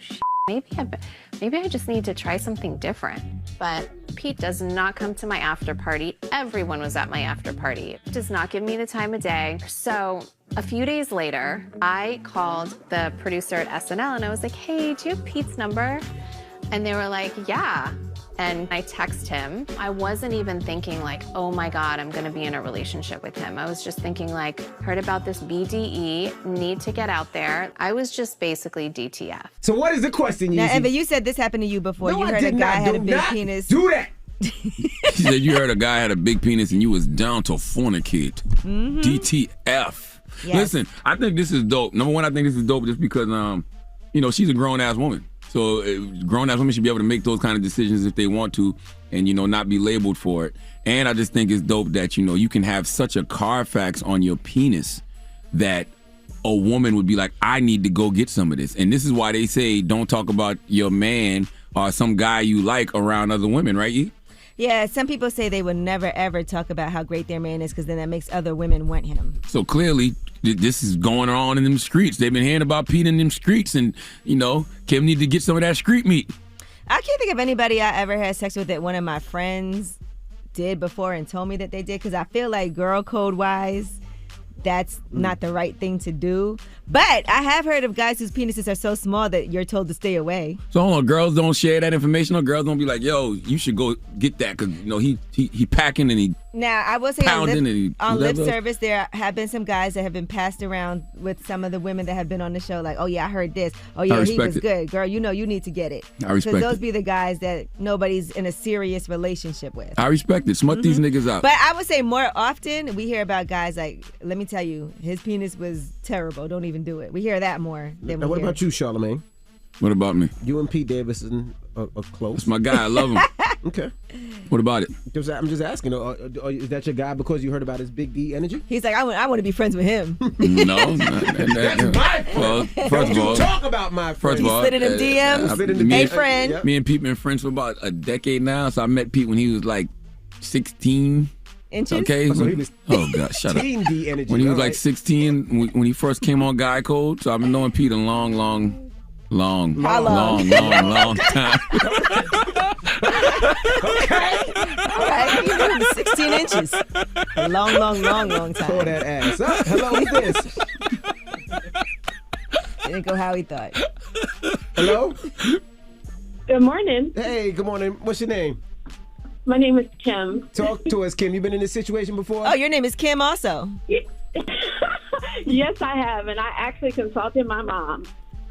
Speaker 10: maybe I just need to try something different. But Pete does not come to my after party. Everyone was at my after party. Does not give me the time of day. So a few days later, I called the producer at SNL and I was like, hey, do you have Pete's number? And they were like, yeah. And I text him. I wasn't even thinking like, oh my God, I'm gonna be in a relationship with him. I was just thinking like, heard about this BDE, need to get out there. I was just basically DTF.
Speaker 2: So what is the question,
Speaker 3: Now,
Speaker 2: Yeezy?
Speaker 3: Evan, you said this happened to you before.
Speaker 2: No,
Speaker 3: You
Speaker 2: I
Speaker 3: heard
Speaker 2: did
Speaker 3: a guy
Speaker 2: not.
Speaker 3: had a
Speaker 2: Do
Speaker 3: big
Speaker 2: not
Speaker 3: penis.
Speaker 2: do that.
Speaker 1: She said you heard a guy had a big penis and you was down to fornicate.
Speaker 3: Mm-hmm.
Speaker 1: DTF.
Speaker 3: Yes.
Speaker 1: Listen, I think this is dope. Number one, I think this is dope just because, she's a grown-ass woman. So grown-ass women should be able to make those kind of decisions if they want to and, not be labeled for it. And I just think it's dope that, you can have such a Carfax on your penis that a woman would be like, I need to go get some of this. And this is why they say don't talk about your man or some guy you like around other women, right, Yee?
Speaker 3: Yeah, some people say they would never, ever talk about how great their man is because then that makes other women want him.
Speaker 1: So clearly, this is going on in them streets. They've been hearing about Pete in them streets, and, Kim need to get some of that street meat.
Speaker 3: I can't think of anybody I ever had sex with that one of my friends did before and told me that they did because I feel like girl code-wise, that's not the right thing to do. But I have heard of guys whose penises are so small that you're told to stay away.
Speaker 1: So hold on, girls don't share that information, or girls don't be like, yo, you should go get that because, he packing and he
Speaker 3: Now, I will say
Speaker 1: pounding
Speaker 3: on lip service, there have been some guys that have been passed around with some of the women that have been on the show. Like, oh, yeah, I heard this. Oh, yeah, he was good. Girl, you need to get it.
Speaker 1: I respect
Speaker 3: Because those
Speaker 1: it.
Speaker 3: be the guys that nobody's in a serious relationship with.
Speaker 1: I respect it. Smut these niggas out.
Speaker 3: But I would say more often we hear about guys like, let me tell you, his penis was terrible. Don't even do it. We hear that more than
Speaker 2: Now,
Speaker 3: we
Speaker 2: what
Speaker 3: hear.
Speaker 2: about you, Charlamagne?
Speaker 1: What about me?
Speaker 2: You and Pete Davidson are close.
Speaker 1: That's my guy. I love him.
Speaker 2: Okay.
Speaker 1: What about it?
Speaker 2: I'm just asking. Is that your guy because you heard about his big D energy?
Speaker 3: He's like, I want to be friends with him.
Speaker 1: No.
Speaker 2: That's my friend.
Speaker 1: Well, first of all,
Speaker 2: talk about my friend.
Speaker 1: First of all,
Speaker 3: Slid in them DMs. Hey, friend.
Speaker 1: Me and Pete been friends for about a decade now. So I met Pete when he was like 16
Speaker 3: inches.
Speaker 1: Okay.
Speaker 2: So he was
Speaker 1: God, shut up.
Speaker 2: teen D energy.
Speaker 1: When he was
Speaker 2: all
Speaker 1: like
Speaker 2: right.
Speaker 1: 16, when he first came on Guy Code. So I've been knowing Pete a long time.
Speaker 3: How long?
Speaker 1: long time.
Speaker 3: All right, you knew him 16 inches. A long time.
Speaker 2: Pull that ass up. Hello, who's this?
Speaker 3: Didn't go how he thought.
Speaker 2: Hello?
Speaker 16: Good morning.
Speaker 2: Hey, good morning. What's your name?
Speaker 16: My name is Kim.
Speaker 2: Talk to us, Kim. You been in this situation before?
Speaker 3: Oh, your name is Kim also.
Speaker 16: Yes, I have, and I actually consulted my mom.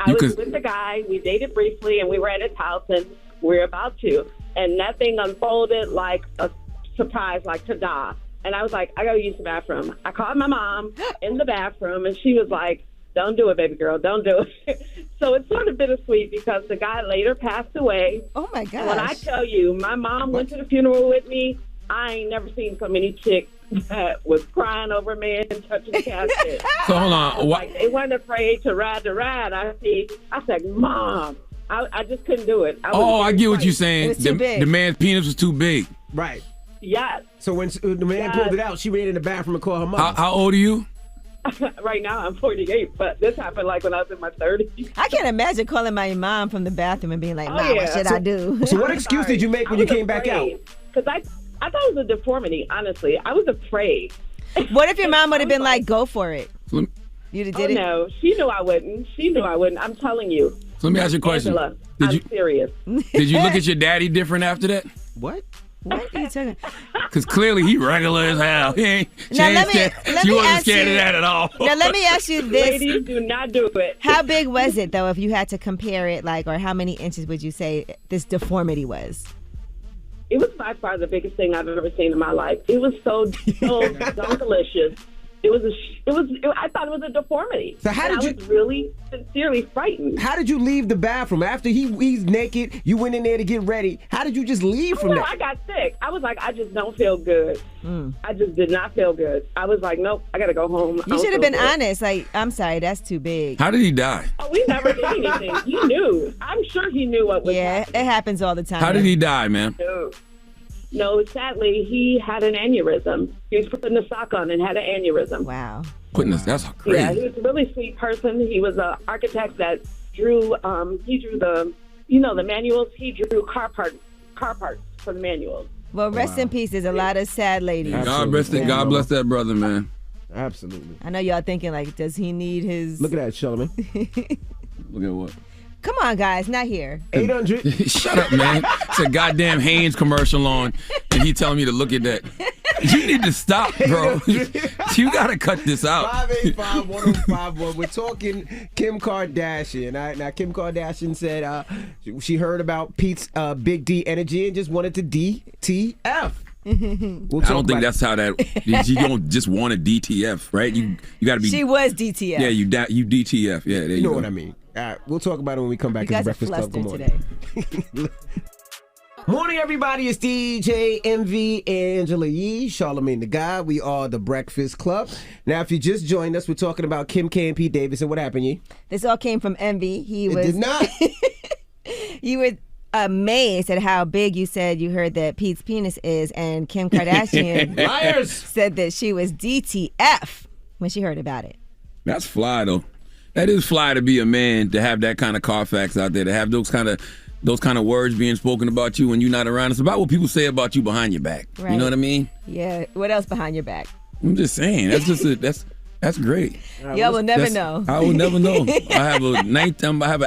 Speaker 16: I was with the guy, we dated briefly, and we were at his house, and we were about to. And that thing unfolded like a surprise, like ta-da. And I was like, I gotta use the bathroom. I called my mom in the bathroom, and she was like, don't do it, baby girl, don't do it. So it's sort of bittersweet because the guy later passed away.
Speaker 3: Oh, my gosh.
Speaker 16: And when I tell you, my mom went to the funeral with me, I ain't never seen so many chicks that was crying over me and touching the casket.
Speaker 1: So hold on.
Speaker 16: Like, they weren't afraid to ride the ride. I said, Mom, I just couldn't do it.
Speaker 1: I get what you're saying.
Speaker 3: It was too big.
Speaker 1: The man's penis was too big.
Speaker 2: Right.
Speaker 16: Yes.
Speaker 2: So when the man pulled it out, she ran in the bathroom and called her mom.
Speaker 1: How old are you?
Speaker 16: Right now, I'm 48, but this happened like when I was in my 30s.
Speaker 3: I can't imagine calling my mom from the bathroom and being like, Mom, what should I do?
Speaker 2: So what excuse did you make when you came back out?
Speaker 16: Because I thought it was a deformity, honestly. I was afraid.
Speaker 3: What if your mom would have been like, go for it?
Speaker 1: So
Speaker 3: You did it?
Speaker 16: No, she knew I wouldn't. I'm telling you.
Speaker 1: So let me ask you a question.
Speaker 16: Angela, I'm serious.
Speaker 1: Did you look at your daddy different after that?
Speaker 2: What?
Speaker 3: What are you talking?
Speaker 1: Because clearly he regular as hell. He ain't
Speaker 3: Now, let
Speaker 1: changed
Speaker 3: me-
Speaker 1: that.
Speaker 3: let
Speaker 1: You
Speaker 3: me
Speaker 1: wasn't
Speaker 3: ask
Speaker 1: scared
Speaker 3: you-
Speaker 1: of that at all.
Speaker 3: Now let me ask you this:
Speaker 16: Ladies, do not do it.
Speaker 3: How big was it though? If you had to compare it, or how many inches would you say this deformity was?
Speaker 16: It was by far the biggest thing I've ever seen in my life. It was so delicious. I thought it was a deformity.
Speaker 2: So how did
Speaker 16: I was really sincerely frightened.
Speaker 2: How did you leave the bathroom after he's naked? You went in there to get ready. How did you just leave from that?
Speaker 16: I got sick. I was like, I just don't feel good. I just did not feel good. I was like, nope, I got to go home.
Speaker 3: You should have been honest. I'm sorry, that's too big.
Speaker 1: How did he die?
Speaker 16: Oh, we never did anything. He knew. I'm sure he knew what was happening.
Speaker 3: It happens all the time.
Speaker 1: How did he die, man?
Speaker 16: No, sadly, he had an aneurysm. He was putting a sock on and had an aneurysm.
Speaker 3: Wow.
Speaker 1: That's crazy.
Speaker 16: Yeah, he was a really sweet person. He was an architect that drew the the manuals. He drew car parts for the manuals.
Speaker 3: Well, rest in peace. There's a lot of sad ladies.
Speaker 1: God bless that brother, man.
Speaker 2: Absolutely.
Speaker 3: I know y'all thinking like, does he need his?
Speaker 2: Look at that, Charlamagne.
Speaker 1: Look at what?
Speaker 3: Come on, guys, not here.
Speaker 2: 800.
Speaker 1: Shut up, man. It's a goddamn Hanes commercial on, and he telling me to look at that. You need to stop, bro. You gotta cut this out.
Speaker 2: 585-1051. We're talking Kim Kardashian. All right, now, Kim Kardashian said she heard about Pete's Big D energy and just wanted to DTF.
Speaker 1: I don't think that's how that. You don't just want a DTF, right? You got to be.
Speaker 3: She was DTF.
Speaker 1: Yeah, you DTF. Yeah, there you go.
Speaker 2: What I mean. All right, we'll talk about it when we come back.
Speaker 3: You guys are
Speaker 2: Breakfast Club. Good
Speaker 3: flustered
Speaker 2: morning. Morning, everybody. It's DJ MV Angela Yee, Charlamagne the Guy. We are the Breakfast Club. Now, if you just joined us, we're talking about Kim K and Pete Davidson. What happened, Yee?
Speaker 3: This all came from Envy.
Speaker 2: It did not.
Speaker 3: You were amazed at how big you said you heard that Pete's penis is, and Kim Kardashian
Speaker 2: Liars
Speaker 3: said that she was DTF when she heard about it.
Speaker 1: That's fly, though. That is fly to be a man, to have that kind of Carfax out there, to have those kind of words being spoken about you when you're not around. It's about what people say about you behind your back.
Speaker 3: Right.
Speaker 1: You know what I mean?
Speaker 3: Yeah. What else behind your back?
Speaker 1: I'm just saying. That's just that's great.
Speaker 3: Y'all will never know.
Speaker 1: I will never know. I have an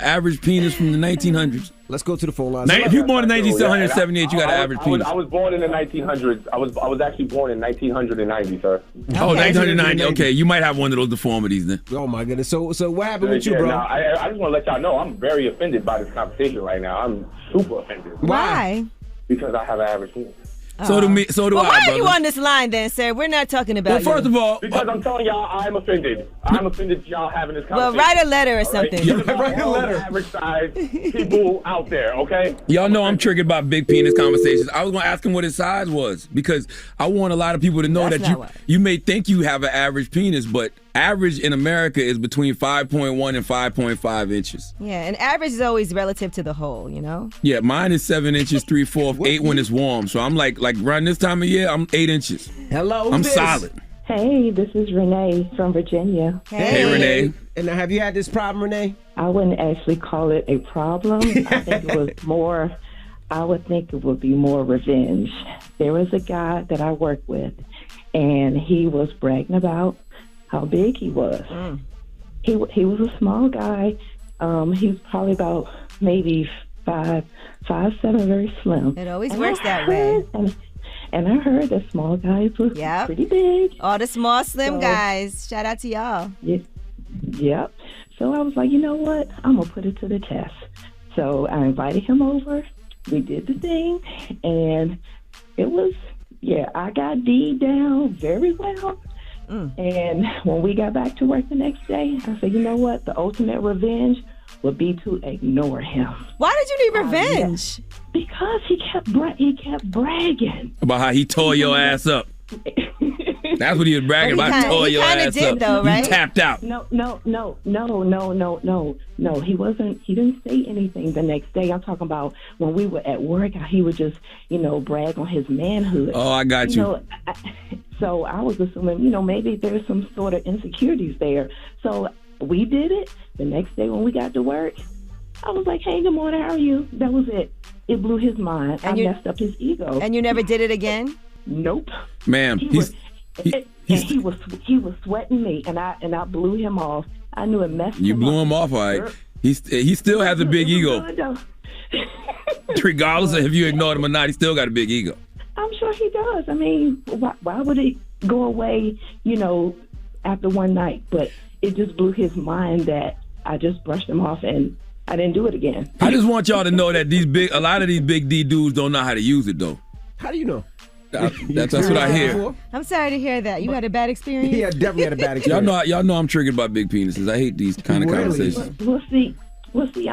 Speaker 1: average penis from the 1900s.
Speaker 2: Let's go to the phone lines.
Speaker 1: If you're born in 1978, you got an average penis.
Speaker 11: I was born in the 1900s. I was actually born in 1990, sir.
Speaker 1: Oh, 1990. Okay, you might have one of those deformities then.
Speaker 2: Oh my goodness. So what happened with you, bro?
Speaker 11: No, I just want to let y'all know I'm very offended by this conversation right now. I'm super offended.
Speaker 3: Why?
Speaker 11: Because I have an average penis.
Speaker 1: So do me. So do
Speaker 3: well,
Speaker 1: I.
Speaker 3: Why
Speaker 1: brother.
Speaker 3: are you on this line then, sir? We're not talking about
Speaker 1: Well, first of all,
Speaker 11: because I'm telling y'all, I'm offended. I'm offended y'all having this conversation.
Speaker 3: Well, write a letter or something.
Speaker 11: Write a letter. Average size people out there, okay?
Speaker 1: Y'all know I'm triggered by big penis conversations. I was gonna ask him what his size was because I want a lot of people to know that you may think you have an average penis, but average in America is between 5.1 and 5.5 inches.
Speaker 3: Yeah, and average is always relative to the whole, you know?
Speaker 1: Yeah, mine is 7 inches, 3/4, 8 when it's warm. So I'm like around this time of year, I'm 8 inches.
Speaker 2: Hello,
Speaker 1: I'm solid.
Speaker 12: Hey, this is Renee from Virginia.
Speaker 1: Hey, Renee.
Speaker 2: And have you had this problem, Renee?
Speaker 12: I wouldn't actually call it a problem. I think it was more, I would think it would be more revenge. There was a guy that I worked with, and he was bragging about how big he was. He was a small guy. He was probably about maybe 5'7", very slim.
Speaker 3: It always works that way.
Speaker 12: And I heard that small guys were pretty big.
Speaker 3: All the small, slim guys. Shout out to y'all.
Speaker 12: Yep. So I was like, you know what? I'm going to put it to the test. So I invited him over. We did the thing. And it was, I got D down very well. And when we got back to work the next day, I said, you know what? The ultimate revenge would be to ignore him.
Speaker 3: Why did you need revenge?
Speaker 12: Because he kept bragging
Speaker 1: About how he tore your ass up. That's what he was bragging about. Tore your ass up.
Speaker 12: Though, right?
Speaker 1: You tapped out.
Speaker 12: No. He wasn't. He didn't say anything the next day. I'm talking about when we were at work. He would just, brag on his manhood.
Speaker 1: Oh, I got you.
Speaker 12: So I was assuming, maybe there's some sort of insecurities there. So we did it. The next day when we got to work, I was like, hey, good morning, how are you? That was it. It blew his mind. I messed up his ego.
Speaker 3: And you never did it again?
Speaker 12: Nope.
Speaker 1: Ma'am,
Speaker 12: he was sweating me, and I blew him off. I knew it messed him up.
Speaker 1: You blew him off, all right. He still has a big ego. Regardless of if you ignored him or not, he still got a big ego.
Speaker 12: I'm sure he does. I mean, why would it go away, after one night? But it just blew his mind that I just brushed him off and I didn't do it again.
Speaker 1: I just want y'all to know that a lot of these big D dudes don't know how to use it, though.
Speaker 2: How do you know?
Speaker 1: That's what I hear.
Speaker 3: I'm sorry to hear that. You had a bad experience?
Speaker 2: Yeah, definitely had a bad experience.
Speaker 1: Y'all know I'm triggered by big penises. I hate these kind of conversations.
Speaker 12: Well, see,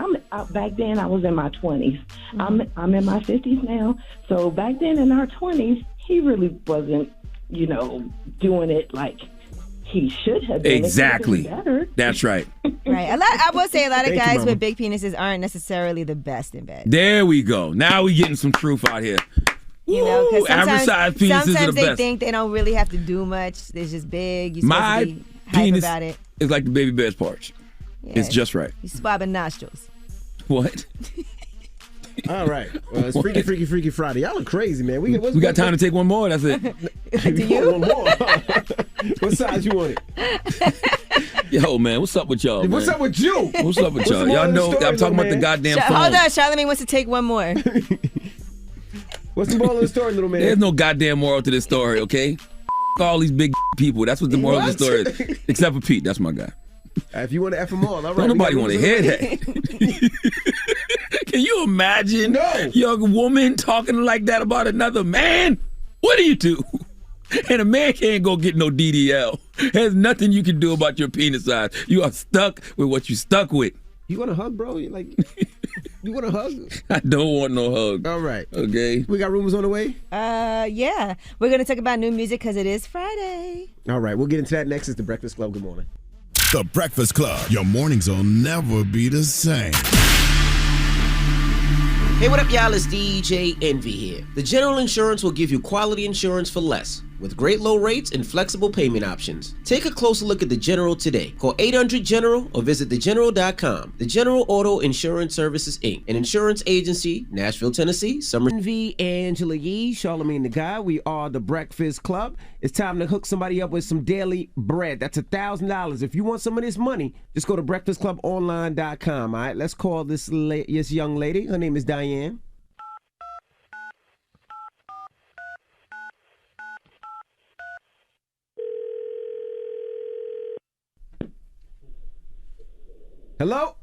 Speaker 12: back then I was in my 20s. I'm in my 50s now. So back then in our 20s, he really wasn't, doing it like he should have been.
Speaker 1: Exactly. That's right.
Speaker 3: Right. I will say a lot of guys with big penises aren't necessarily the best in bed.
Speaker 1: There we go. Now we getting some truth out here.
Speaker 3: Because
Speaker 1: average size penises are the
Speaker 3: sometimes they
Speaker 1: best.
Speaker 3: think they don't really have to do much. They're just big. You're
Speaker 1: My
Speaker 3: supposed to be hype
Speaker 1: penis
Speaker 3: about it.
Speaker 1: is like the baby bear's porch.
Speaker 3: Yeah,
Speaker 1: It's just right.
Speaker 3: You swabbing nostrils.
Speaker 1: What?
Speaker 2: All right. Well, it's Freaky Friday. Y'all are crazy, man. We
Speaker 1: got time to take one more. That's it.
Speaker 2: Do you? One more. What size you want it?
Speaker 1: Yo, man, what's up with y'all?
Speaker 2: What's
Speaker 1: man?
Speaker 2: up with you?
Speaker 1: What's up with y'all? Y'all know I'm talking about the goddamn phone.
Speaker 3: Hold on, Charlamagne wants to take one more.
Speaker 2: What's the moral of the story, little man?
Speaker 1: There's no goddamn moral to this story, okay? All these big people. That's what the moral of the story is. Except for Pete. That's my guy.
Speaker 2: If you want to F them all right.
Speaker 1: Don't nobody want to hear that. Can you imagine a young woman talking like that about another man? What do you do? And a man can't go get no DDL. There's nothing you can do about your penis size. You are stuck with what you stuck with.
Speaker 2: You want a hug, bro? You want a hug?
Speaker 1: I don't want no hug.
Speaker 2: All right.
Speaker 1: Okay.
Speaker 2: We got rumors on the way?
Speaker 3: Yeah. We're going to talk about new music because it is Friday.
Speaker 2: All right. We'll get into that next. It's The Breakfast Club. Good morning.
Speaker 5: The Breakfast Club. Your mornings will never be the same.
Speaker 13: Hey, what up, y'all? It's DJ Envy here. The General Insurance will give you quality insurance for less, with great low rates and flexible payment options. Take a closer look at The General today. Call 800-GENERAL or visit thegeneral.com. The General Auto Insurance Services, Inc., an insurance agency, Nashville, Tennessee.
Speaker 2: Envy, Angela Yee, Charlamagne the Guy. We are The Breakfast Club. It's time to hook somebody up with some daily bread. That's $1,000. If you want some of this money, just go to breakfastclubonline.com. All right, let's call this young lady. Her name is Diane. Hello?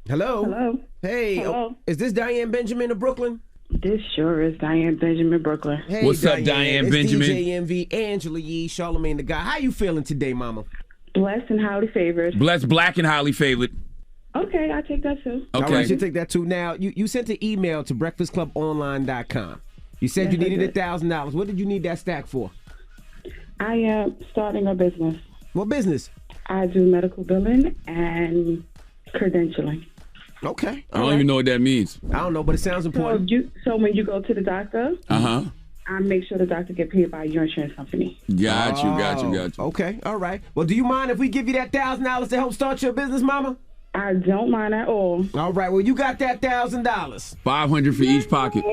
Speaker 14: Hello.
Speaker 2: Hey.
Speaker 14: Hello.
Speaker 2: Is this Diane Benjamin of Brooklyn?
Speaker 14: This sure is Diane Benjamin, Brooklyn.
Speaker 2: Hey,
Speaker 1: What's up, Diane Benjamin?
Speaker 2: DJ Envy, Angela Yee, Charlamagne the Guy. How you feeling today, mama?
Speaker 14: Blessed and highly favored.
Speaker 1: Blessed, black, and highly favored.
Speaker 14: Okay, I take that too.
Speaker 2: Okay. All right, you take that too. Now, you sent an email to breakfastclubonline.com. You said
Speaker 14: Yes,
Speaker 2: you needed
Speaker 14: I did.
Speaker 2: $1,000. What did you need that stack for?
Speaker 14: I am starting a business.
Speaker 2: What business?
Speaker 14: I do medical billing and credentialing.
Speaker 2: Okay.
Speaker 1: I don't even know what that means.
Speaker 2: I don't know, but it sounds important.
Speaker 14: So when you go to the doctor,
Speaker 1: Uh-huh.
Speaker 14: I make sure the doctor get paid by your insurance company.
Speaker 1: Got you.
Speaker 2: Okay, all right. Well, do you mind if we give you that $1,000 to help start your business, mama?
Speaker 14: I don't mind at all.
Speaker 2: All right, well, you got that $1,000.
Speaker 1: $500 for each pocket.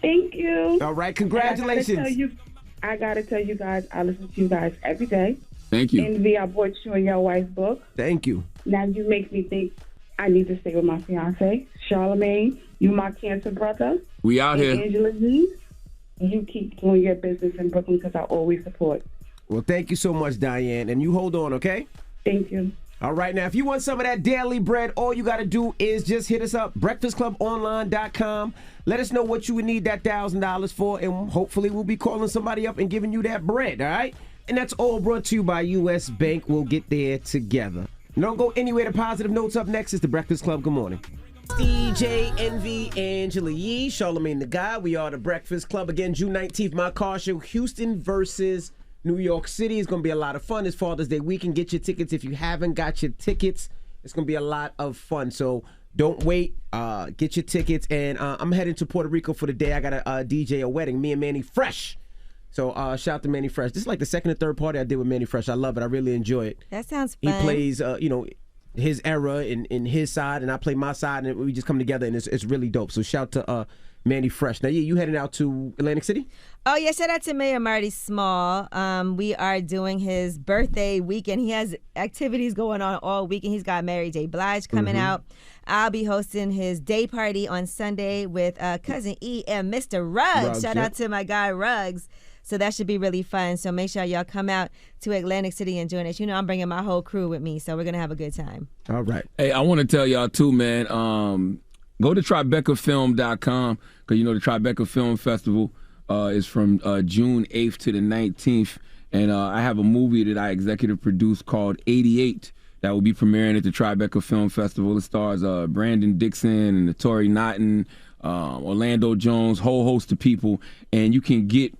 Speaker 14: Thank you.
Speaker 2: All right, congratulations.
Speaker 14: I gotta tell you guys, I listen to you guys every day.
Speaker 1: Thank you.
Speaker 14: Envy, I bought you and your wife's book.
Speaker 2: Thank you.
Speaker 14: Now you make me think I need to stay with my fiance, Charlamagne. You my cancer brother.
Speaker 1: We out
Speaker 14: and
Speaker 1: here.
Speaker 14: Angela Yee, you keep doing your business in Brooklyn because I always support.
Speaker 2: Well, thank you so much, Diane. And you hold on, okay?
Speaker 14: Thank you.
Speaker 2: All right, now, if you want some of that daily bread, all you got to do is just hit us up, breakfastclubonline.com. Let us know what you would need that $1,000 for, and hopefully we'll be calling somebody up and giving you that bread, all right? And that's all brought to you by U.S. Bank. We'll get there together. Don't go anywhere. The positive notes up next is The Breakfast Club. Good morning. DJ Envy, Angela Yee, Charlamagne the Guy. We are The Breakfast Club. Again, June 19th, my car show, Houston versus New York City. Is going to be a lot of fun. It's Father's Day weekend. Get your tickets if you haven't got your tickets. It's going to be a lot of fun. So don't wait. Get your tickets. And I'm heading to Puerto Rico for the day. I got to DJ a wedding. Me and Manny Fresh. So shout out to Manny Fresh. This is like the second or third party I did with Manny Fresh. I love it. I really enjoy it.
Speaker 3: That sounds fun.
Speaker 2: He plays, his era in his side, and I play my side, and we just come together, and it's really dope. So shout to Manny Fresh. Now, you heading out to Atlantic City?
Speaker 3: Oh, yeah. Shout out to Mayor Marty Small. We are doing his birthday weekend. He has activities going on all weekend. He's got Mary J. Blige coming out. I'll be hosting his day party on Sunday with Cousin E and Mr. Ruggs. Shout out to my guy Ruggs. So that should be really fun. So make sure y'all come out to Atlantic City and join us. You know, I'm bringing my whole crew with me, so we're going to have a good time.
Speaker 2: All right.
Speaker 1: Hey, I want to tell y'all, too, man, go to TribecaFilm.com because, you know, the Tribeca Film Festival is from June 8th to the 19th. And I have a movie that I executive produced called 88 that will be premiering at the Tribeca Film Festival. It stars Brandon Dixon and Naturi Naughton, Orlando Jones, whole host of people. And you can get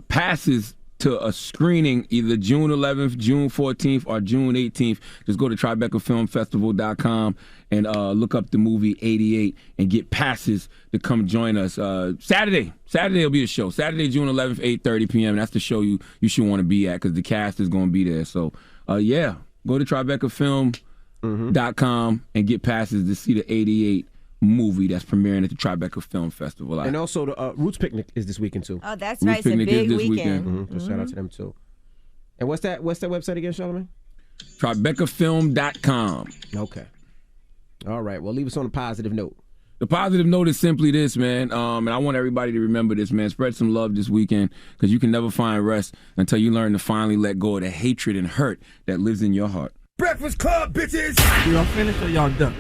Speaker 1: passes to a screening either June 11th, June 14th, or June 18th. Just go to TribecaFilmFestival.com and look up the movie 88 and get passes to come join us. Saturday will be a show. Saturday, June 11th, 8:30 p.m. That's the show you should want to be at because the cast is going to be there. So, go to Tribeca Film. BreakfastClub.com and get passes to see the 88 movie that's premiering at the Tribeca Film Festival.
Speaker 2: And also the Roots Picnic is this weekend too.
Speaker 3: Oh, that's right. It's a big weekend.
Speaker 2: So shout out to them too. And what's that website again, Charlamagne?
Speaker 1: TribecaFilm.com.
Speaker 2: Okay. All right. Well, leave us on a positive note.
Speaker 1: The positive note is simply this, man. And I want everybody to remember this, man. Spread some love this weekend because you can never find rest until you learn to finally let go of the hatred and hurt that lives in your heart.
Speaker 22: Breakfast Club, bitches!
Speaker 6: Y'all finished or y'all done?